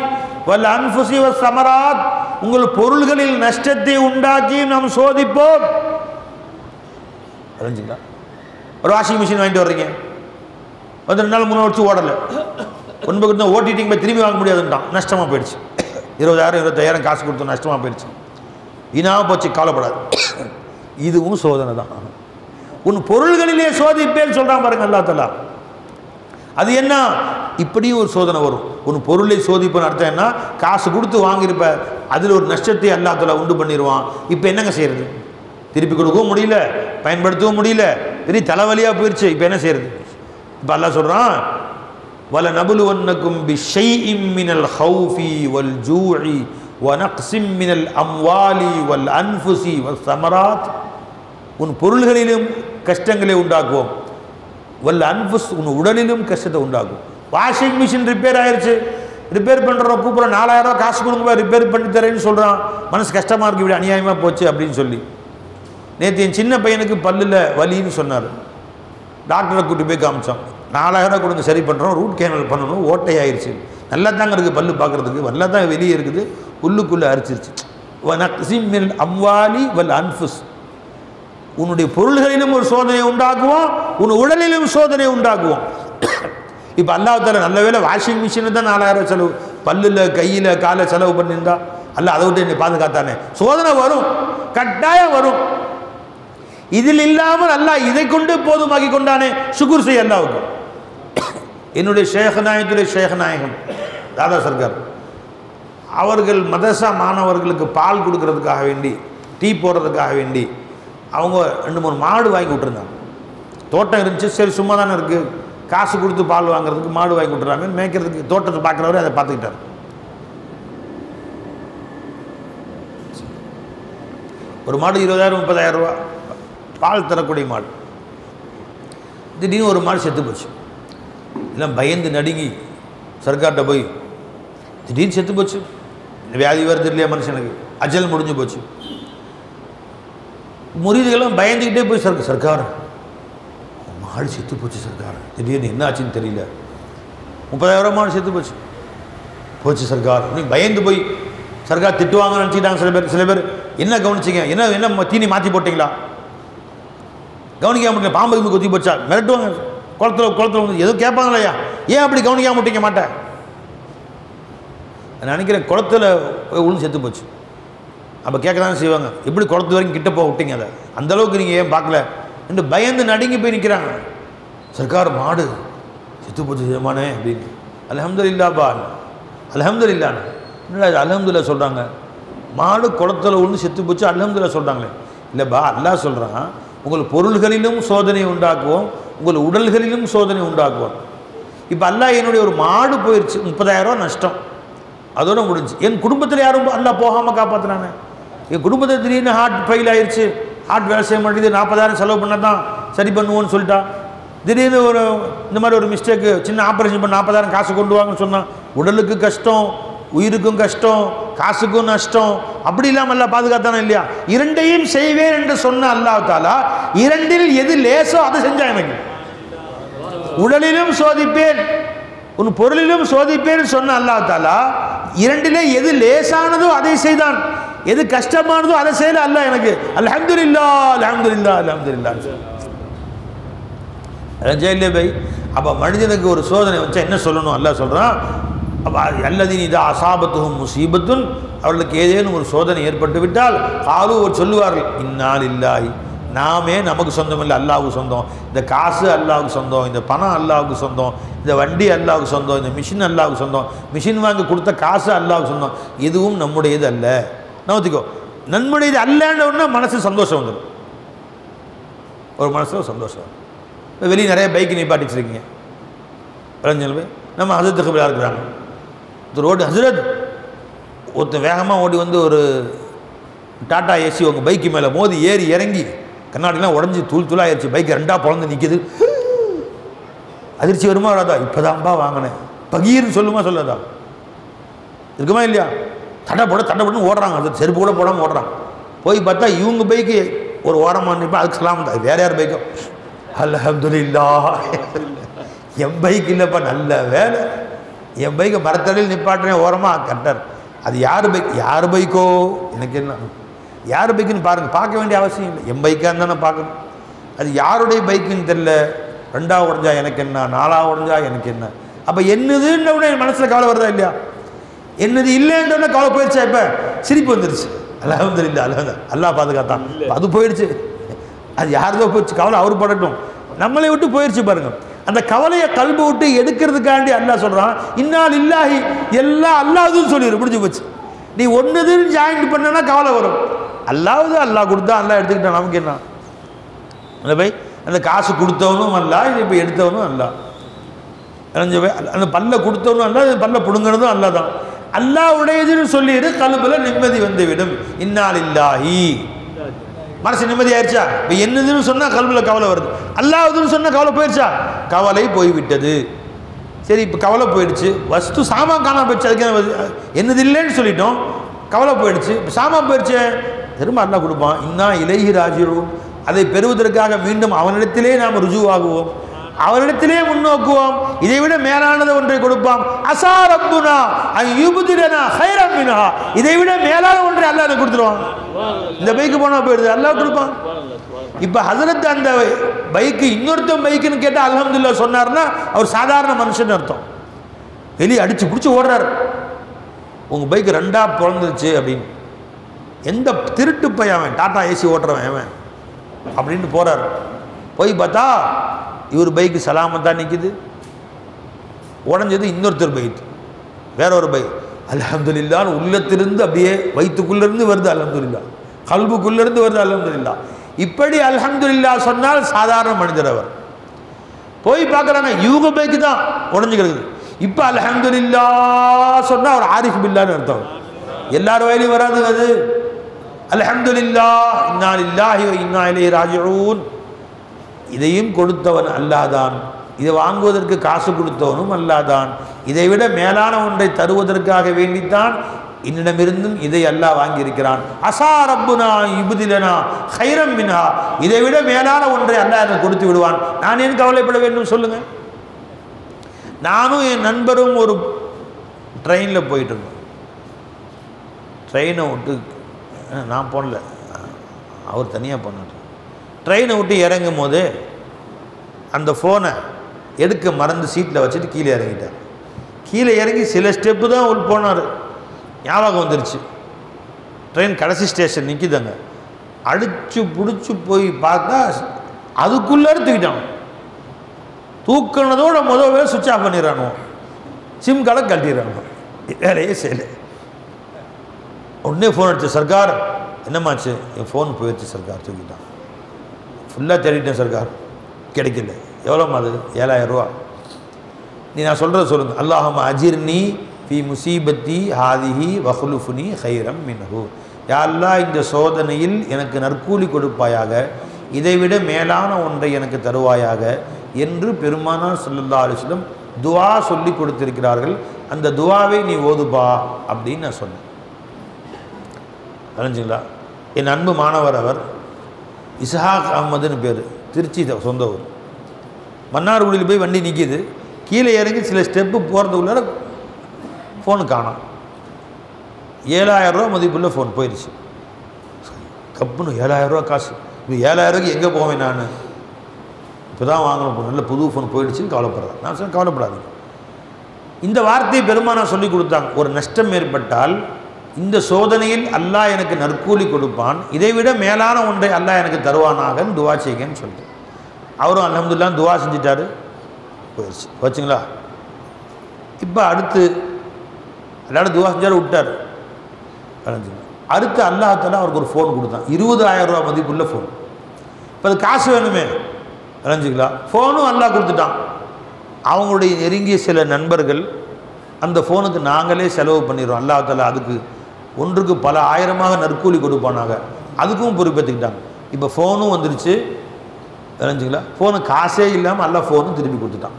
வல் அன்ஃபுஸி வஸ் ஸமராத், உங்கள் பொருள்களில் நஷ்டத்தை உண்டாக்கி நாம் சோதிப்போம். விளைஞ்சிங்களா? ஒரு வாஷிங் மிஷின் வாங்கிட்டு வர்றீங்க, வந்து 2 நாள் 3 நாள் வச்சு ஓடலை, ஒன்பது ஓட்டிட்டிங்க, போய் திரும்பி வாங்க முடியாதுன்ட்டான், நஷ்டமாக போயிடுச்சு. 20,000 25,000 காசு கொடுத்தோம், நஷ்டமாக போயிடுச்சு, வீணாக போச்சு, கவலைப்படாது. இதுவும் சோதனை தான். உன் பொருள்களிலே சோதிப்பேன்னு சொல்கிறான் பாருங்க அல்லாஹ் தஆலா. அது என்ன? இப்படியும் ஒரு சோதனை வரும். உன் பொருளை சோதிப்புன்னு அர்த்தம் என்ன? காசு கொடுத்து வாங்கியிருப்ப, அதில் ஒரு நஷ்டத்தை அல்லாஹ் தஆலா உண்டு பண்ணிடுவான். இப்போ என்னங்க செய்யறது? திருப்பி கொடுக்கவும் முடியல, பயன்படுத்தவும் முடியல, பெரிய தலைவலியாக போயிடுச்சு. இப்போ என்ன செய்யறது? இப்போ அல்லாஹ் சொல்கிறான், வல நபுலுவன்னக்கும் பி ஷைஇம் மினல் ஹௌஃபி வல் ஜூஇ வ நக்ஸிம் மினல் அம்வாலி வல் அன்ஃபுஸி வஸ் ஸமராத், உன் பொருள்களிலும் கஷ்டங்களை உண்டாக்குவோம், வல் அன்ஃபுஸ், உன் உடலிலும் கஷ்டத்தை உண்டாக்கும். வாஷிங் மிஷின் ரிப்பேர் ஆயிடுச்சு, ரிப்பேர் பண்ணுறோம், கூப்பிட்றோம், 4,000 ரூபா காசு கொடுங்க ரிப்பேர் பண்ணி தரேன்னு சொல்கிறான், மனசு கஷ்டமாக இருக்குது, இப்படி அநியாயமாக போச்சு அப்படின்னு சொல்லி. நேற்று என் சின்ன பையனுக்கு பல்லில் வலின்னு சொன்னார், டாக்டரை கூட்டி போய் காமிச்சோம், 4,000 ரூபா கொடுங்க சரி பண்ணுறோம், ரூட் கேனல் பண்ணணும், ஓட்டை ஆயிடுச்சு, நல்லா தாங்க இருக்குது பல்லு பார்க்குறதுக்கு, நல்லா தான் வெளியே இருக்குது, உள்ளுக்குள்ளே அரிச்சிருச்சு. நக்ஸிம் மினல் அம்வாலி வல் அன்ஃபுஸ், உன்னுடைய பொருள்களிலும் ஒரு சோதனை உண்டாக்குவோம், உன் உடலிலும் சோதனை உண்டாக்குவோம். இப்போ அல்லாஹ் தஆலா நல்ல வேளை வாஷிங் மிஷினு தான் 4,000 ரூபா செலவு, பல்லில் கையில் காலை செலவு பண்ணியிருந்தா அல்ல அதை விட்டு என்னை பாதுகாத்தானே. சோதனை வரும், கட்டாயம் வரும். இதில் இல்லாமல் அல்லாஹ் இதை கொண்டு போதுமாக்கி கொண்டானே, சுக்குர் செய்ய அல்லாஹ்வுக்கு. என்னுடைய ஷேഖ் நாயகம் தாதா சர்கார் அவர்கள் மதரசா மாணவர்களுக்கு பால் கொடுக்கறதுக்காக வேண்டி, டீ போடுறதுக்காக வேண்டி அவங்க 2-3 மாடு வாங்கி விட்டுருந்தாங்க. தோட்டம் இருந்துச்சு, சரி சும்மா தானே இருக்குது, காசு கொடுத்து பால் வாங்குறதுக்கு மாடு வாங்கி விட்டுறாங்க, மேய்க்கிறதுக்கு தோட்டத்தை பார்க்குறவரே அதை பார்த்துக்கிட்டார். ஒரு மாடு 20,000-30,000 ரூபா பால் தரக்கூடிய மாடு. திடீர்னு ஒரு மாடு செத்து போச்சு. எல்லாம் பயந்து நடுங்கி சர்க்கார்கிட்ட போய் திடீர்னு செத்து போச்சு, வியாதி வருது இல்லையா மனுஷனுக்கு, அஜல் முடிஞ்சு போச்சு. முரீதுகளும் பயந்துக்கிட்டே போய் சர்க்கார் மாடு செத்து போச்சு சர்க்கார், திடீர்னு என்ன ஆச்சுன்னு தெரியல, 30,000 மாடு செத்து போச்சு போச்சு சர்க்கார். நீ பயந்து போய் சர்க்கார் திட்டுவாங்கன்னு நினச்சிக்கிட்டாங்க சில பேர். என்ன கவனிச்சிங்க, என்ன தீனி மாற்றி போட்டிங்களா, கவனிக்காம மாட்டீங்க, பாம்பு கொத்தி போச்சா மிரட்டுவாங்க. குளத்தில் வந்து எதுவும் கேட்பாங்களா, ஏன் அப்படி கவனிக்காம விட்டீங்க மாட்டேன் நினைக்கிறேன். குளத்தில் உளுந்து செத்து போச்சு, அப்போ கேட்க தானே செய்வாங்க, எப்படி குளத்து வரைக்கும் கிட்ட போக விட்டீங்க, அதை அந்தளவுக்கு நீங்கள் ஏன் பார்க்கல என்று பயந்து நடுங்கி போய் நிற்கிறாங்க. சர்க்கார் மாடு செத்து போச்சு ஜமானே அப்படின்னு. அல்ஹம்துலில்லாஹ் அல்ஹம்துலில்லாஹ். என்னடா அல்ஹம்துலில்லாஹ் சொல்கிறாங்க, மாடு குளத்தில் உளுந்து செத்து போச்சு அல்ஹம்துலில்லாஹ் சொல்கிறாங்களே. இல்லைப்பா, அல்லாஹ் சொல்கிறான், உங்கள் பொருள்களிலும் சோதனை உண்டாக்குவோம், உங்கள் உடல்களிலும் சோதனை உண்டாக்குவோம். இப்போ அல்லாஹ் என்னுடைய ஒரு மாடு போயிடுச்சு, 30,000 நஷ்டம், அதோட முடிஞ்சு. என் குடும்பத்தில் யாரும் அல்லாஹ் போகாமல் காப்பாற்றினானே. என் குடும்பத்தில் திடீர்னு ஹார்ட் ஃபெயில் ஆயிடுச்சு, ஹார்ட் வேலை செய்ய மாட்டேங்குது, 40,000 செலவு பண்ண தான் சரி பண்ணுவோன்னு சொல்லிட்டா. திடீர்னு இந்த மாதிரி ஒரு மிஸ்டேக்கு, சின்ன ஆப்ரேஷன் பண்ண 40,000 காசு கொண்டு வாங்கன்னு சொன்னான். உடலுக்கு கஷ்டம், உயிருக்கும் கஷ்டம், காசுக்கும் நஷ்டம். அப்படி இல்லாமல் அல்லாஹ் பாதுகாத்தானே இல்லையா? இரண்டையும் செய்வேன் என்று சொன்ன அல்லாஹ் தாலா இரண்டில் எது லேசோ அதை செஞ்சான். எனக்கு உடலிலும் சோதிப்பேன், உன் பொருளிலும் சோதிப்பேன் சொன்ன அல்லாஹ் தாலா இரண்டிலே எது லேசானதோ அதை செய்தான், எது கஷ்டமானதோ அதை செய்யல அல்லாஹ் எனக்கு. அல்ஹம்துலில்லாஹ் அல்ஹம்துலில்லாஹ் அல்ஹம்துலில்லாஹ். ரஜைலே பை. அப்போ மனிதனுக்கு ஒரு சோதனை வச்சா என்ன சொல்லணும், அல்லாஹ் சொல்கிறான், அப்போ அல்லதீன் இதா அசாபத்துஹும் முசீபத்துன், அவர்களுக்கு ஏதேனும் ஒரு சோதனை ஏற்பட்டு விட்டால் காலு சொல்லுவார்கள், இன்னா லில்லாஹி, நாமே நமக்கு சொந்தம் இல்லை, அல்லாஹ்வுக்கு சொந்தம், இந்த காசு அல்லாஹ்வுக்கு சொந்தம், இந்த பணம் அல்லாஹ்வுக்கு சொந்தம், இந்த வண்டி அல்லாஹ்வுக்கு சொந்தம், இந்த மிஷின் அல்லாஹ்வுக்கு சொந்தம், மிஷின் வாங்கி கொடுத்த காசு அல்லாஹ்வுக்கு சொந்தம், எதுவும் நம்முடையது அல்ல. நோத்திக்கோ, நம்முடையது அல்லன்னு மனசு சந்தோஷம் வந்துடும், ஒரு மனசில் சந்தோஷம். இப்போ வெளியே நிறைய பைக்கு நிப்பாட்டி வச்சுருக்கீங்க, நம்ம ஹசரத் கபிலா இருக்கிறாங்க, ரோடு ஹசரத் ஒருத்தர் வேகமாக ஓடி வந்து ஒரு டாட்டா ஏசி உங்கள் பைக்கு மேலே மோதி ஏறி இறங்கி கண்ணாடிலாம் உடஞ்சி தூள் தூளாகிடுச்சு, பைக்கு 2 பிளந்து நிற்கிது, அதிர்ச்சி வருமா வராதா? இப்போ தான்ப்பா வாங்கினேன், பகீர்னு சொல்லுமா சொல்லாதா? இருக்குமா இல்லையா? தடப்படன்னு ஓடுறாங்க, அது செருப்பு கூட போடாமல் ஓடுறாங்க. போய் பார்த்தா இவங்க பைக்கு ஒரு ஓரமாக நிற்பா, அதுக்கு சலாம் தான், வேறு யார் பைக்கும்? அல்ஹம்துலில்லாஹ், என் பைக் இல்லைப்பா, நல்ல வேலை, என் பைக்கை மரத்தடியில் நிப்பாட்டுறேன் ஓரமாக கட்டார். அது யார் பைக், யார் பைக்கோ எனக்கு என்ன, யார் பைக்குன்னு பாருங்கள், பார்க்க வேண்டிய அவசியம் இல்லை, என் பைக்காக இருந்தானே பார்க்கணும். அது யாருடைய பைக்குன்னு தெரில, 2 உடஞ்சா எனக்கு என்ன, 4 உடஞ்சா எனக்கு என்ன. அப்போ என்னதுன்ற உடனே என் மனசில் கவலை வருதா இல்லையா? என்னது இல்லைன்றோடனே கவலை போயிடுச்சா? இப்போ சிரிப்பு வந்துருச்சு. அல்ஹம்துலில்லாஹ் அல்ஹம்துலில்லாஹ், அல்லாஹ் பாதுகாத்தான், அது போயிடுச்சு. அது யாருதோ போயிடுச்சு, கவலை அவர் படட்டும், நம்மளை விட்டு போயிடுச்சு பாருங்க. அந்த கவலையை கல்பை விட்டு எடுக்கிறதுக்காண்டி அல்லாஹ் சொல்கிறான், இன்னா லில்லாஹி, எல்லாம் அல்லாஹ்வுன்னு சொல்லிடு, முடிஞ்சு போச்சு. நீ ஒன்றுதுன்னு ஜாயின்ட் பண்ணனா கவலை வரும். அல்லாஹ்வுது, அல்லாஹ் கொடுத்தா அல்லாஹ் எடுத்துக்கிட்டான், நமக்கு என்ன? அந்த பை அந்த காசு கொடுத்தவனும் அல்லாஹ், இப்போ எடுத்தவனும் அல்லாஹ், அந்த பல்ல கொடுத்தவனும் அல்லாஹ், பல்ல பிடுங்கினதும் அல்லாஹ் தான். அல்லாஹ் உடையதுன்னு சொல்லிடு, கல்புல நிம்மதி வந்துவிடும். இன்னா லில்லாஹி, மனசு நிம்மதி ஆயிடுச்சா? இப்போ என்னதுன்னு சொன்னால் கல்வியில் கவலை வருது, அல்லாஹ்வுதுன்னு சொன்னால் கவலை போயிடுச்சா? கவலை போய்விட்டது. சரி, இப்போ கவலை போயிடுச்சு, வஸ்து சாமான் காணாம போயிடுச்சு, அதுக்கு என்னது இல்லைன்னு சொல்லிட்டோம், கவலை போயிடுச்சு, இப்போ சாமான் போயிடுச்சு, திரும்ப அல்லாஹ் கொடுப்பான். இன்னா இலைஹி ராஜிஊன், அதை பெறுவதற்காக மீண்டும் அவனிடத்திலே நாம் ருஜுவாகுவோம், அவனிடத்திலே முன்னோக்குவோம். இதை விட மேலானது ஒன்றை கொடுப்பான். அஸா ரப்புனா அன் யுப்திலனா கைரன் மின்ஹா, இதை விட மேலான ஒன்றை அல்லாஹ் எனக்கு கொடுத்துருவான். இந்த பைக்கு போனால் போயிடுது, அல்லாஹ் கொடுப்பான். இப்போ ஹசரத் அந்த பைக்கு இன்னொருத்தன் பைக்குன்னு கேட்டால் அல்ஹம்துலில்லாஹ் சொன்னார்னா அவர் சாதாரண மனுஷன் அர்த்தம். வெளியே அடித்து பிடிச்சி ஓடுறாரு, உங்கள் பைக்கு 2 பிறந்துருச்சு அப்படின்னு. எந்த திருட்டு பையன் அவன், டாட்டா ஏசி ஓட்டுறவன் அவன் அப்படின்ட்டு போகிறார். போய் பார்த்தா இவர் பைக்கு சலாமத்தான் நிற்கிது, உடஞ்சது இன்னொருத்தர் பைக், வேற ஒரு பைக். அல்ஹம்துலில்லாஹ் உள்ளத்திலிருந்து அப்படியே வயிற்றுக்குள்ளேருந்து வருது அல்ஹம்துலில்லாஹ், கல்புக்குள்ளேருந்து வருது அல்ஹம்துலில்லாஹ். இப்படி அல்ஹம்துலில்லாஹ் சொன்னால் சாதாரண மனிதர் அவர். போய் பார்க்குறாங்க, இவங்க பைக்கு தான் உடஞ்சி கிடக்குது. இப்போ அல்ஹம்துலில்லாஹ் சொன்னால் அவர் ஆரிஃப் பில்லான்னு அர்த்தம். எல்லார் வயலையும் வராது அது. அல்ஹம்துலில்லாஹ், இன்னா லில்லாஹி வ இன்னா இலைஹி ராஜிஊன், இதையும் கொடுத்தவன் அல்லாஹ் தான், இதை வாங்குவதற்கு காசு கொடுத்தவனும் அல்லாதான். இதைவிட மேலான ஒன்றை தருவதற்காக வேண்டித்தான் என்னிடமிருந்தும் இதை அல்லாஹ் வாங்கியிருக்கிறான். அசா ரப்புனா இபுதிலனா ஹைரம் மின்ஹா, இதைவிட மேலான ஒன்றை அல்லாஹ் எனக்கு கொடுத்து விடுவான். நான் ஏன் கவலைப்பட வேண்டும் சொல்லுங்க? நானும் என் நண்பரும் ஒரு ட்ரெயினில் போயிட்டு இருந்தோம். ட்ரெயினை விட்டு நான் போனல, அவர் தனியாக போனார். ட்ரெயினை விட்டு இறங்கும் போது அந்த ஃபோனை எடுக்க மறந்து சீட்டில் வச்சுட்டு கீழே இறங்கிட்டார். கீழே இறங்கி சில ஸ்டெப்பு தான் உள் போனார். ஞாபகம் வந்துருச்சு, ட்ரெயின் கடைசி ஸ்டேஷன் நிற்கிதாங்க. அடித்து பிடிச்சி போய் பார்த்தா அதுக்குள்ளே தூக்கிட்டான். தூக்கினதோட முதல் வேலை சுவிட்ச் ஆஃப் பண்ணிடுறானோ, சிம் கார்டை கழட்டிடுறானோ, வேலையே செய்யலை. உடனே ஃபோன் அடிச்சு, சர்க்கார் என்னமாச்சு? என் ஃபோன் போயிடுச்சு சர்க்கார், தூக்கிட்டான். ஃபுல்லாக தேடிட்டேன் சர்க்கார், கிடைக்கல. எவ்வளோமா அது? 7000 ரூபா. நான் சொல்கிறத சொல்லுங்கள். அல்லாஹும்ம அஜிர்னி ஃபி முசீபத்தி ஹாதிஹி வஹ்லுஃப்னி ஹைரம் மின்ஹு. யா அல்லாஹ், இந்த சோதனையில் எனக்கு நற்கூலி கொடுப்பாயாக, இதைவிட மேலான ஒன்றை எனக்கு தருவாயாக என்று பெருமானார் ஸல்லல்லாஹு அலைஹி வஸல்லம் துஆ சொல்லி கொடுத்திருக்கிறார்கள். அந்த துஆவை நீ ஓதுபா அப்படின்னு நான் சொன்னேன். தெரிஞ்சுங்களா? என் அன்பு மாணவர் அவர் இஸ்ஹாக் அஹ்மதுன்னு பேர், திருச்சி சொந்த ஊர். மன்னார்குடியில் போய் வண்டி நிற்கிது. கீழே இறங்கி சில ஸ்டெப்பு போகிறதுக்குள்ளார ஃபோனு காணோம். 7000 ரூபா மதிப்புள்ள ஃபோன் போயிடுச்சு. கப்புன்னு 7000 ரூபா காசு. இது 7000 ரூபாய்க்கு எங்கே போவேன்? நான் இப்போ தான் வாங்கணும், நல்ல புது ஃபோன் போயிடுச்சுன்னு கவலைப்படுறேன். நான் சொன்னேன், கவலைப்படாதீங்க. இந்த வார்த்தையை பெருமானார் சொல்லி கொடுத்தாங்க. ஒரு நஷ்டம் ஏற்பட்டால் இந்த சோதனையில் அல்லாஹ் எனக்கு நற்கூலி கொடுப்பான், இதைவிட மேலான ஒன்றை அல்லாஹ் எனக்கு தருவானாகன்னு துவா செய்யுங்கன்னு சொல்லிட்டு அவரும் அல்ஹம்துலில்லாஹ் துவா செஞ்சுட்டாரு, போயிடுச்சு. வச்சுங்களா? இப்போ அடுத்து எல்லாரும் துவா செஞ்சார், விட்டார். அடுத்து அல்லாஹ் தஆலா அவருக்கு ஒரு ஃபோன் கொடுத்தான். 20000 ரூபா மதிப்புள்ள ஃபோன். இப்போ அது காசு வேணுமே, அலைஞ்சிக்கலாம். ஃபோனும் அல்லாஹ் கொடுத்துட்டான். அவங்களுடைய நெருங்கிய சில நண்பர்கள் அந்த ஃபோனுக்கு நாங்களே செலவு பண்ணிடுறோம், அல்லாஹ் தஆலா அதுக்கு ஒன்றுக்கு பல ஆயிரமாக நற்கூலி கொடுப்பானாங்க, அதுக்கும் பொறுப்பேற்றுக்கிட்டாங்க. இப்போ ஃபோனும் வந்துருச்சு, தெரிஞ்சுங்களா? ஃபோனு காசே இல்லாமல் அல்லாஹ் ஃபோனும் திருப்பி கொடுத்துட்டான்.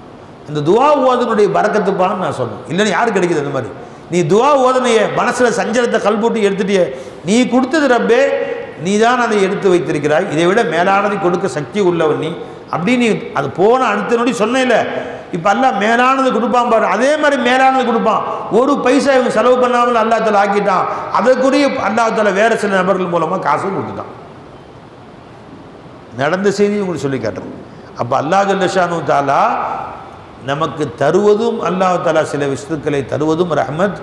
இந்த துவா ஓதனுடைய பரக்கத்துப்பான்னு நான் சொன்னேன். இல்லைன்னு யாரும் கிடைக்குது அந்த மாதிரி? நீ துவா ஓதனையே மனசில் சஞ்சலத்தை கல்பூட்டி எடுத்துட்டியே, நீ கொடுத்தது ரப்பே, நீ தான் அதை எடுத்து வைத்திருக்கிறாய், இதை விட மேலானதை கொடுக்க சக்தி உள்ளவன் நீ அப்படின்னு அது போன அடுத்த நொடி சொன்னேன்ல. இப்போ அல்லாஹ் மேலானது கொடுப்பான் பாரு, அதே மாதிரி மேலானது கொடுப்பான். ஒரு பைசா இவங்க செலவு பண்ணாமல் அல்லாஹ் தஆலா ஆக்கிட்டான். அதற்குரிய அல்லாஹ் தஆலா வேறு சில நபர்கள் மூலமாக காசும் கொடுத்துட்டான். நடந்த செய்தி உங்களுக்கு சொல்லி காட்டுறேன். அப்போ அல்லாஹ் ஜல்ல ஷானு தஆலா நமக்கு தருவதும், அல்லாஹ் தஆலா சில விஷயங்களை தருவதும் ரஹ்மத்,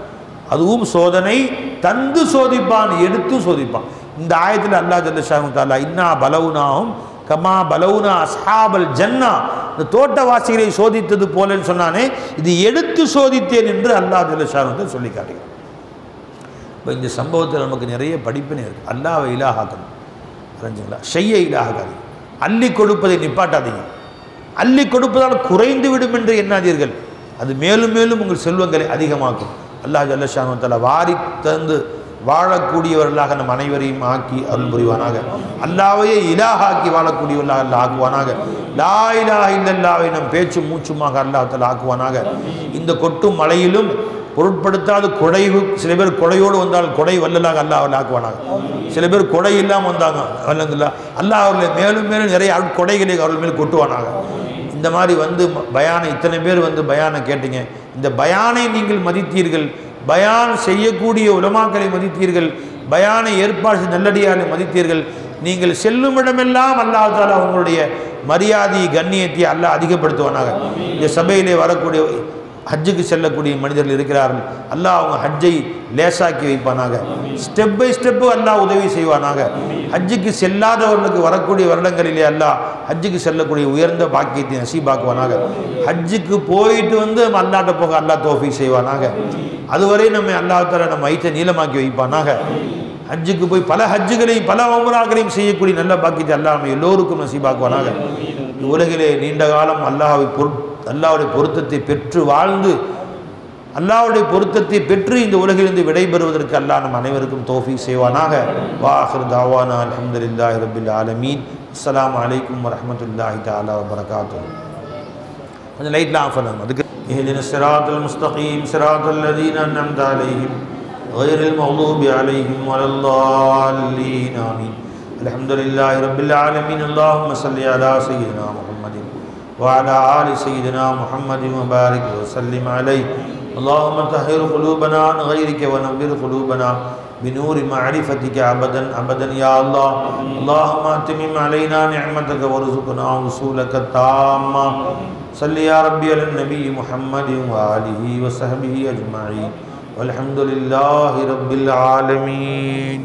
அதுவும் சோதனை. தந்து சோதிப்பான், எடுத்து சோதிப்பான். இந்த ஆயத்தில் அல்லாஹ் ஜல்ல ஷானு தஆலா இன்னா பலவுனாஹும் கமா பலவுனா அஸ்ஹாபல் ஜன்னா, இந்த தோட்டவாசிகளை சோதித்தது போலன்னு சொன்னானே, இது எடுத்து சோதித்தேன் என்று அல்லாஹ் ஜல்ல ஷானு தஆலா சொல்லி காட்டுகிறார். இப்போ இந்த சம்பவத்தில் நமக்கு நிறைய படிப்பினை இருக்குது. அல்லாஹ்வை இலாஹாக்கணும், தெரிஞ்சுங்களா? ஷையை இலாஹாக்காதீங்க, அள்ளி கொடுப்பதை நிப்பாட்டாதீங்க. அள்ளி கொடுப்பதால் குறைந்து விடும் என்று எண்ணாதீர்கள், அது மேலும் மேலும் உங்கள் செல்வங்களை அதிகமாக்கும். அல்லாஹ் ஜல்ல ஷானு தஆலா வாரி தந்து வாழக்கூடியவர்களாக நம் அனைவரையும் ஆக்கி அருள் புரிவானாக. அல்லாஹ்வையே இலாஹாக்கி வாழக்கூடியவர்களாக அல்லாஹ் ஆக்குவானாக. லா இலாஹ இல்லல்லாஹ்வை நம் பேச்சு மூச்சுமாக அல்லாஹ் தஆலா ஆக்குவானாக. இந்த கொட்டும் மழையிலும் பொருட்படுத்தாது கொடைவு, சில பேர் கொடையோடு வந்தால் கொடை வல்லலாக அல்லாஹ் அவர்கள் ஆக்குவானாக. சில பேர் கொடை இல்லாமல் வந்தாங்க, அல்ஹம்துலில்லாஹ் அல்லாஹ் அவர்களை மேலும் மேலும் நிறைய கொடைகளை அவர்கள் மேல் கொட்டுவானாக. இந்த மாதிரி வந்து பயானை இத்தனை பேர் வந்து பயானை கேட்டீங்க, இந்த பயானை நீங்கள் மதித்தீர்கள், பயான் செய்யக்கூடிய உலமாக்களை மதித்தீர்கள், பயானை ஏற்பாடு நல்லடியாரை மதித்தீர்கள். நீங்கள் செல்லும் இடமெல்லாம் அல்லாஹ் தஆலா உங்களுடைய மரியாதை கண்ணியத்தை அல்லாஹ் அதிகப்படுத்துவானாக. இந்த சபையிலே வரக்கூடிய ஹஜ்ஜுக்கு செல்லக்கூடிய மனிதர்கள் இருக்கிறார்கள், அல்லாஹ் அவங்க ஹஜ்ஜை லேசாக்கி வைப்பானாக. ஸ்டெப் பை ஸ்டெப்பு அல்லாஹ் உதவி செய்வானாக. ஹஜ்ஜுக்கு செல்லாதவர்களுக்கு வரக்கூடிய வருடங்களிலே அல்லாஹ் ஹஜ்ஜுக்கு செல்லக்கூடிய உயர்ந்த பாக்கியத்தை நசீபாக்குவானாக. ஹஜ்ஜுக்கு போயிட்டு வந்து அல்லாட்ட போக அல்லாஹ் தௌஃபீக் செய்வானாக. அதுவரை நம்ம அல்லாஹ் தஆலா நம்ம ஐத்தை நீளமாக்கி வைப்பானாக. ஹஜ்ஜுக்கு போய் பல ஹஜ்ஜுகளையும் பல உம்ராக்களையும் செய்யக்கூடிய நல்ல பாக்கியத்தை அல்லாஹ் நம்ம எல்லோருக்கும் நசீபாக்குவானாக. உலகிலே நீண்ட காலம் அல்லாஹ்வுடைய பொருத்தத்தை பெற்று வாழ்ந்து, அல்லாஹ்வுடைய பொருத்தத்தை பெற்று இந்த உலகிலிருந்து விடைபெறுவதற்கு அல்லாஹ் நம் அனைவருக்கும் தௌஃபீக் செய்வானாக. வாஹிர் தாவானா அல்ஹம்துலில்லாஹி ரப்பில் ஆலமீன். அஸ்ஸலாமு அலைக்கும் வரஹ்மத்துல்லாஹி தஆலா வபரகாத்துஹு. கொஞ்சம் லைட்லாம் ஆஃப் பண்ணுங்க. அதுக்கு اهدنا الصراط المستقيم صراط الذين أنعمت عليهم غير المغضوب عليهم ولا الضالين آمين. الحمد لله رب العالمين. اللهم صل على سيدنا محمد وعلى آل سيدنا محمد وبارك وسلم عليه. اللهم طهر قلوبنا عن غيرك ونور قلوبنا بنور معرفتك أبدا أبدا يا الله. اللهم أتمم علينا نعمتك وارزقنا وصولك التامة. صل يا ربي على النبي محمد وآله وصحبه أجمعين والحمد لله رب العالمين.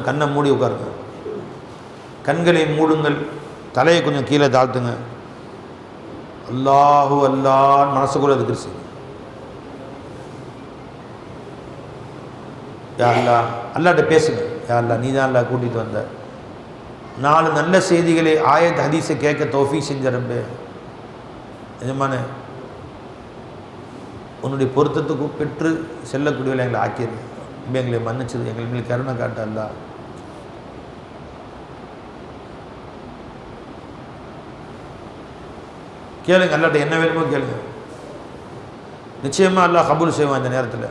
கண்ணை மூடி உட்காருங்க. கண்களை மூடுங்கள். தலையை கொஞ்சம் கீழே தாழ்த்துங்க. அல்லாஹு அல்லாஹ் மனசுக்குள்ள இருக்கிற செய்யுங்க. யா அல்லாஹ், அல்லாஹ்ட்ட பேசுங்க. யா அல்லாஹ், நீ தான் அல்லாஹ் கூட்டிகிட்டு வந்த 4 நல்ல செய்திகளை ஆயத் ஹதீஸை கேட்க தௌஃபீக் செஞ்ச ரப்பே, எஜமானே உன்னுடைய பொருத்தத்துக்கு பெற்று செல்லக்கூடியவங்களை எங்களை ஆக்கியது. இப்போ எங்களை மன்னிச்சது, எங்கள் மேல் கருணை காட்ட அல்லாஹ். கேளுங்க, அல்லாஹ்ட்ட என்ன வேணுமோ கேளுங்க. நிச்சயமாக அல்லாஹ் கபூல் செய்வான். இந்த நேரத்தில்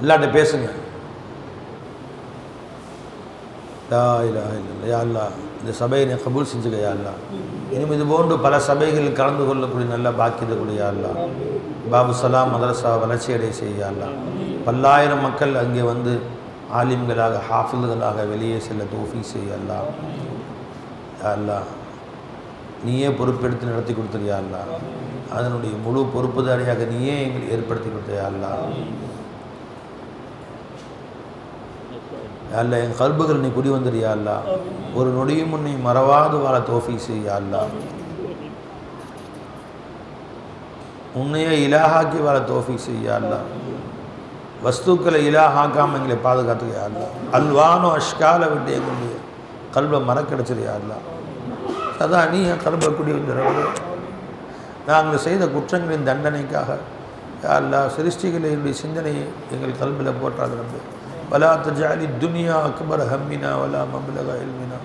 அல்லாஹ்ட்ட பேசுங்க. லா இலாஹ இல்லல்லாஹ். யா அல்லாஹ், இந்த சபையை நீ கபூல் செஞ்சுக்க யா அல்லாஹ். இனிமே இது போன்று பல சபைகளில் கலந்து கொள்ளக்கூடிய நல்ல பாக்கியக்கூடிய யா அல்லாஹ். பாபு சலாம் மதரசா வளர்ச்சி அடைய செய்ய அல்லாஹ். பல்லாயிரம் மக்கள் அங்கே வந்து ஆலிம்களாக ஹாஃபில்களாக வெளியே செல்ல தௌஃபீக் செய்ய அல்லாஹ். யா அல்லாஹ், நீயே பொறுப்பெடுத்து நடத்தி கொடுத்துறியா அல்லாஹ். அதனுடைய முழு பொறுப்புதாரியாக நீயே எங்களுக்கு ஏற்படுத்தி கொடுத்தியா அல்லாஹ். அல்ல என் கல்புகள் நீ குடி வந்துடுயா அல்லா. ஒரு நொடியும் உன்னை மறவாது வாழ தௌஃபீக் செய்யா அல்லா. உன்னையே இலாஹாக்கி வாழ தௌஃபீக் செய்யா அல்லா. வஸ்துக்களை இலாஹாக்காமல் எங்களை பாதுகாத்துக்கையா அல்லா. அல்வானோ அஷ்காலை விட்டு எங்களுடைய கல்வை மறக்கடிச்சிருயா அல்லா. சதா நீ என் கல்வை குடி வந்துடுற. நாங்கள் செய்த குற்றங்களின் தண்டனைக்காக யா அல்லா சிருஷ்டிகளினுடைய சிந்தனையை எங்கள் கல்வியில் போட்டாங்க. ولا تجعل الدنيا أكبر همنا ولا مبلغ علمنا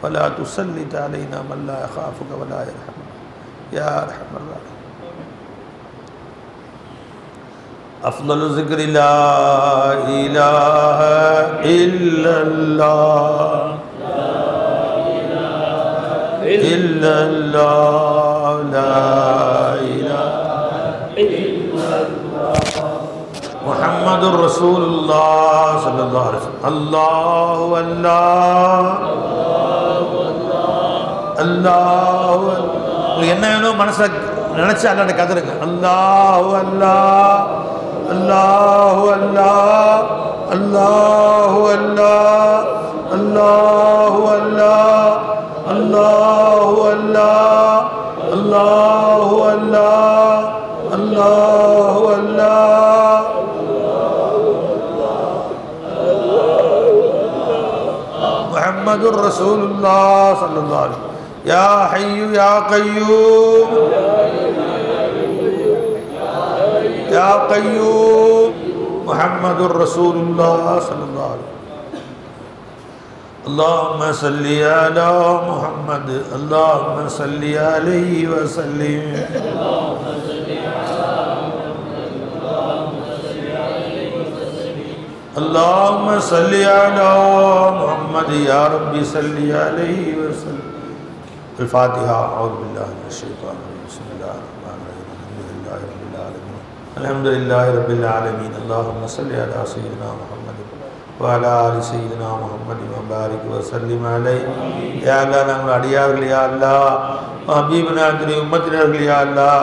ولا تسلط علينا من لا يخافك ولا يرحمنا يا أرحم الراحمين. أفضل ذكر لا إله إلا الله إلا الله لا إله إلا الله محمد رسول الله صلى الله عليه وسلم. الله الله الله. உங்களுக்கு என்ன வேணும் மனசுல நினைச்சு அல்லாஹ்ட்ட கதறுங்க. அல்லாஹு அல்லாஹ் அல்லாஹு அல்லாஹ் அல்லாஹு அல்லாஹ் அல்லாஹு அல்லாஹ் அல்லாஹு அல்லாஹ் அல்லாஹு அல்லாஹ் அல்லாஹு அல்லாஹ். محمد رسول الله صلى الله عليه وسلم. يا حي يا قيوم يا قيوم محمد رسول الله صلى الله عليه وسلم. اللهم صل على محمد اللهم صل عليه وسلم. اللهم صل على محمد يا ربي صل عليه وسلم. الفاتحة. أعوذ بالله من الشيطان الرجيم. بسم الله الرحمن الرحيم. الحمد لله رب العالمين. اللهم صل على سيدنا محمد وعلى آل سيدنا محمد وبارك وسلم عليه. يا الله நாங்கள் அடியார்கள் யா அல்லாஹ். ஹபீபனாத்துடைய உம்மத்தினர்கள் யா அல்லாஹ்.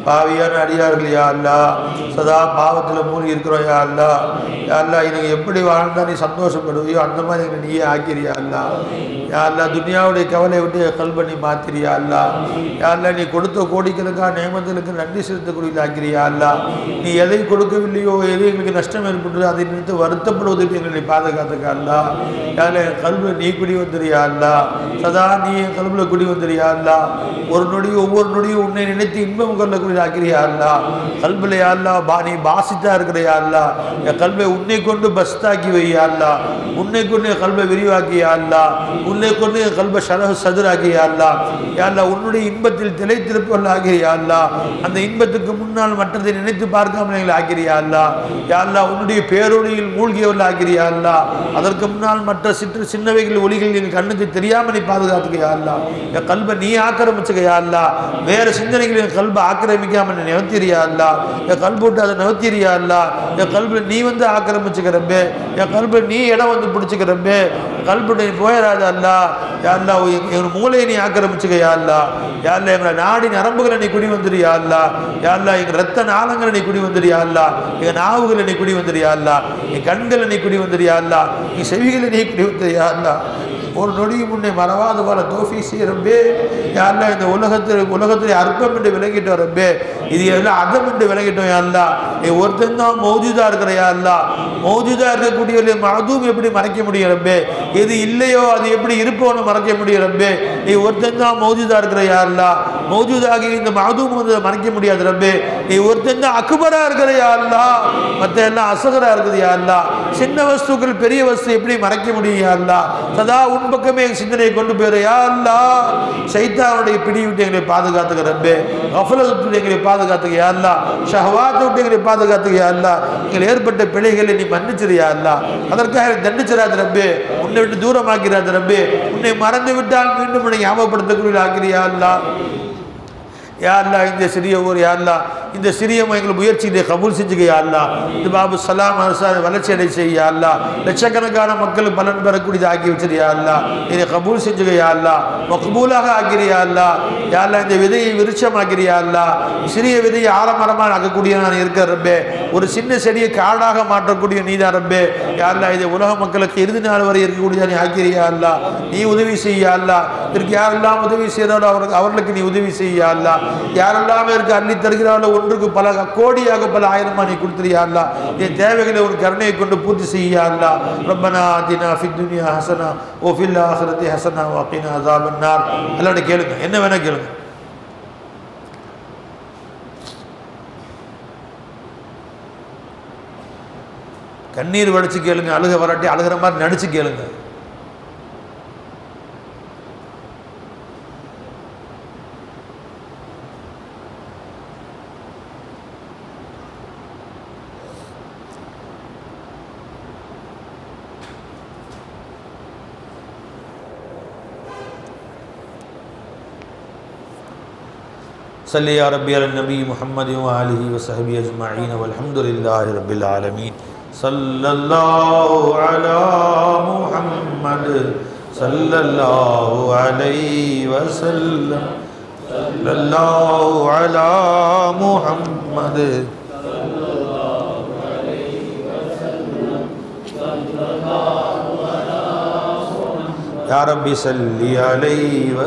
பாவியான அடியார்கள் யா அல்லாஹ். சதா பாவத்தில் மூழ்கி இருக்கிறோம் யா அல்லாஹ். யா அல்லாஹ், எனக்கு எப்படி வாழ்ந்தால் நீ சந்தோஷப்படுவியோ அந்த மாதிரி எங்களை நீயே ஆக்கிறியா அல்லாஹ். யா அல்லாஹ், துனியாவுடைய கவலை விட்டு கல்ப நீ மாத்திரியா அல்லாஹ். யா அல்லாஹ், நீ கொடுத்த கோடிக்கணக்கான நேமங்களுக்கு நன்றி செலுத்தக்கூடிய ஆக்கிறியா அல்லாஹ். நீ எதை கொடுக்கவில்லையோ எது எங்களுக்கு நஷ்டம் ஏற்பட்டதோ அதை நினைத்து வருத்தப்படுவதற்கு எங்களை சிந்தனைகளை பாதுகாத்துக்க அல்லா. யாலே கல்வியில் நீ குடி வந்துறியா அல்லா. சதா நீ என் கல்வியில் குடி வந்துறியா அல்லா. ஒரு நொடியும் ஒவ்வொரு நொடியும் உன்னை நினைத்து இன்பம் கொள்ளக்கூடிய ஆக்கிறியா அல்லா. கல்வியில் அல்லா நீ பாசித்தா இருக்கிறியா அல்லா. என் கல்வை உன்னை கொண்டு பஸ்தாக்கி வையா அல்லா. உன்னை கொண்டு என் கல்வை விரிவாக்கியா அல்லா. உன்னை கொண்டு என் கல்வை சதுராக்கியா அல்லா. யாழ்லா உன்னுடைய இன்பத்தில் திளைத்திருப்பவர்கள் ஆகிறியா அல்லா. அந்த இன்பத்துக்கு முன்னால் மற்றதை நினைத்து பார்க்காமல் எங்களை ஆக்கிறியா அல்லா. யாழ்லா உன்னுடைய பேரொழியில் மூழ்கியவர்கள் ஆகிறியா அல்லா. அதற்கு முன்னால் மற்ற சின்னவைகள் ஒளிகள் எங்கள் கண்ணுக்கு தெரியாமல் நீ பாதுகாத்துக்கையா அல்லா. என் கல்வை நீ ஆக்கிரமிச்சுக்கையா அல்லா. வேற சிந்தனைகள் என் கல்வை ஆக்கிரமிக்காமல் நிவர்த்திரியா அல்லா. என் கல்வி விட்டு அதை நிவர்த்திரியா அல்லா. என் கல்வியில் நீ வந்து ஆக்கிரமிச்சுக்கிறப்பே. என் கல்வியில் நீ இடம் வந்து பிடிச்சிக்கிறப்பே. கல்வியை போயிடாத அல்லா. யாழ்லா எங்கள் மூளையை நீ ஆக்கிரமிச்சுக்கையா அல்லா. யாழ்லா எங்களை நாடி நரம்புகளை நீ குடி வந்துடுயா அல்லா. யாழ்லா எங்கள் ரத்த நாளங்களை நீ குடி வந்துடுயா அல்லா. எங்கள் நாவுகளை நீ குடி வந்துடுயா அல்லா. என் கண்களை நீ குடி வந்துடுயா அல்லா. நீ செவிகளை நீ குடி வந்துடுயா அல்லா. ஒரு நொடியும் முன்னே மறவாத போல தோஃபி செய்யறப்பே. யாரெல்லாம் இந்த உலகத்தில் அற்பம் என்று விலகிட்டு வரப்பே. இது எல்லாம் அதம் என்று விலகிட்டோம். யாருலா நீ ஒருத்தன் தான் மௌஜூதா இருக்கிற. யாருலா மௌஜூதா இருக்கக்கூடியவர்களை மதுவும் எப்படி மறைக்க முடியறப்பே. எது இல்லையோ அது எப்படி இருப்போன்னு மறைக்க முடியறப்பே. நீ ஒருத்தன் தான் மௌஜூதா இருக்கிற. யாருலா மௌஜூதாகி இந்த மதுவும் வந்து மறைக்க முடியாது ரப்பே. நீ ஒருத்தன் தான் அக்பரா இருக்கிற. யாருலா மற்ற எல்லாம் அசகரா இருக்குது. யாருலா சின்ன வஸ்துக்கள் பெரிய வஸ்து எப்படி மறைக்க முடியும். யாருலா சதா பக்கமே சிந்தனையை கொண்டு போயிரு. யா அல்லாஹ் ஷைத்தானுடைய பிடி விட்டு எங்களை பாதுகாத்துக்க ரப்பே. கஃலத் விட்டு எங்களை பாதுகாத்துக்க யா அல்லாஹ். ஷஹவாத் விட்டு எங்களை பாதுகாத்துக்க யா அல்லாஹ். எங்கள் ஏற்பட்ட பிழைகளை நீ மன்னிச்சிரு யா அல்லாஹ். அதற்காக தண்டிச்சிராது ரப்பே. உன்னை விட்டு தூரமாக்கிறாது ரப்பே. உன்னை மறந்து விட்டால் மீண்டும் உன்னை ஞாபகப்படுத்தக்கூடிய ஆக்கிறியா அல்லாஹ். யா அல்லாஹ் இந்த சிறிய ஊர் யா அல்லாஹ் இந்த சிறிய எங்கள் முயற்சியை கபூல் செஞ்சுக்க யா அல்லாஹ். இந்த பாபு சலாம் அரசாங்க வளர்ச்சி அடை செய்ய அல்லாஹ். லட்சக்கணக்கான மக்கள் பலன் பெறக்கூடியது ஆக்கி வச்சிரு யா அல்லாஹ். இதை கபூல் செஞ்சுக்க யா அல்லாஹ். மக்பூலாக ஆக்கிறியா அல்லாஹ். யா அல்லாஹ் இந்த விதையை விருட்சமாக்கிறியா அல்லாஹ். சிறிய விதையை ஆலமரமாக ஆக்கக்கூடிய நான் இருக்கிற ரப்பே. ஒரு சின்ன செடியை காடாக மாற்றக்கூடிய நீதான் ரப்பே. யா அல்லாஹ் இதை உலக மக்களுக்கு இறுதி நாள் வரை இருக்கக்கூடிய நீ ஆக்கிறியா அல்லாஹ். நீ உதவி செய்ய அல்லாஹ். இதற்கு யாரெல்லாம் உதவி செய்தாலோ அவர்களுக்கு நீ உதவி செய்ய அல்லாஹ். யாரெல்லாம் இருக்கு அள்ளி தருகிறாளோ ஒன்றுக்கு பல கோடியாக பல ஆயிரமா நீ கொடுத்துறியா அல்லாஹ். என் தேவைகளை ஒரு கருணையை கொண்டு பூர்த்தி செய்யா அல்லாஹ். ரப்பனா ஆதினா ஃபித் துன்யா ஹஸனா வ ஃபில் ஆখিরাতি ஹஸனா வ கினா அஸாபன் நார். அல்லாஹ்ட்ட கேளுங்க, என்ன வேணா கேளுங்க. கண்ணீர் வடிச்சு கேளுங்க, அழுக வராட்டி அழுகிற மாதிரி நடிச்சு கேளுங்க. صلی یا ربی علی النبی محمد و آلہ و صحبہ اجمعین والحمدللہ رب العالمین. صلی اللہ علی محمد صلی اللہ علیہ وسلم. صلی اللہ علی محمد یا ربی صلی علیہ وسلم.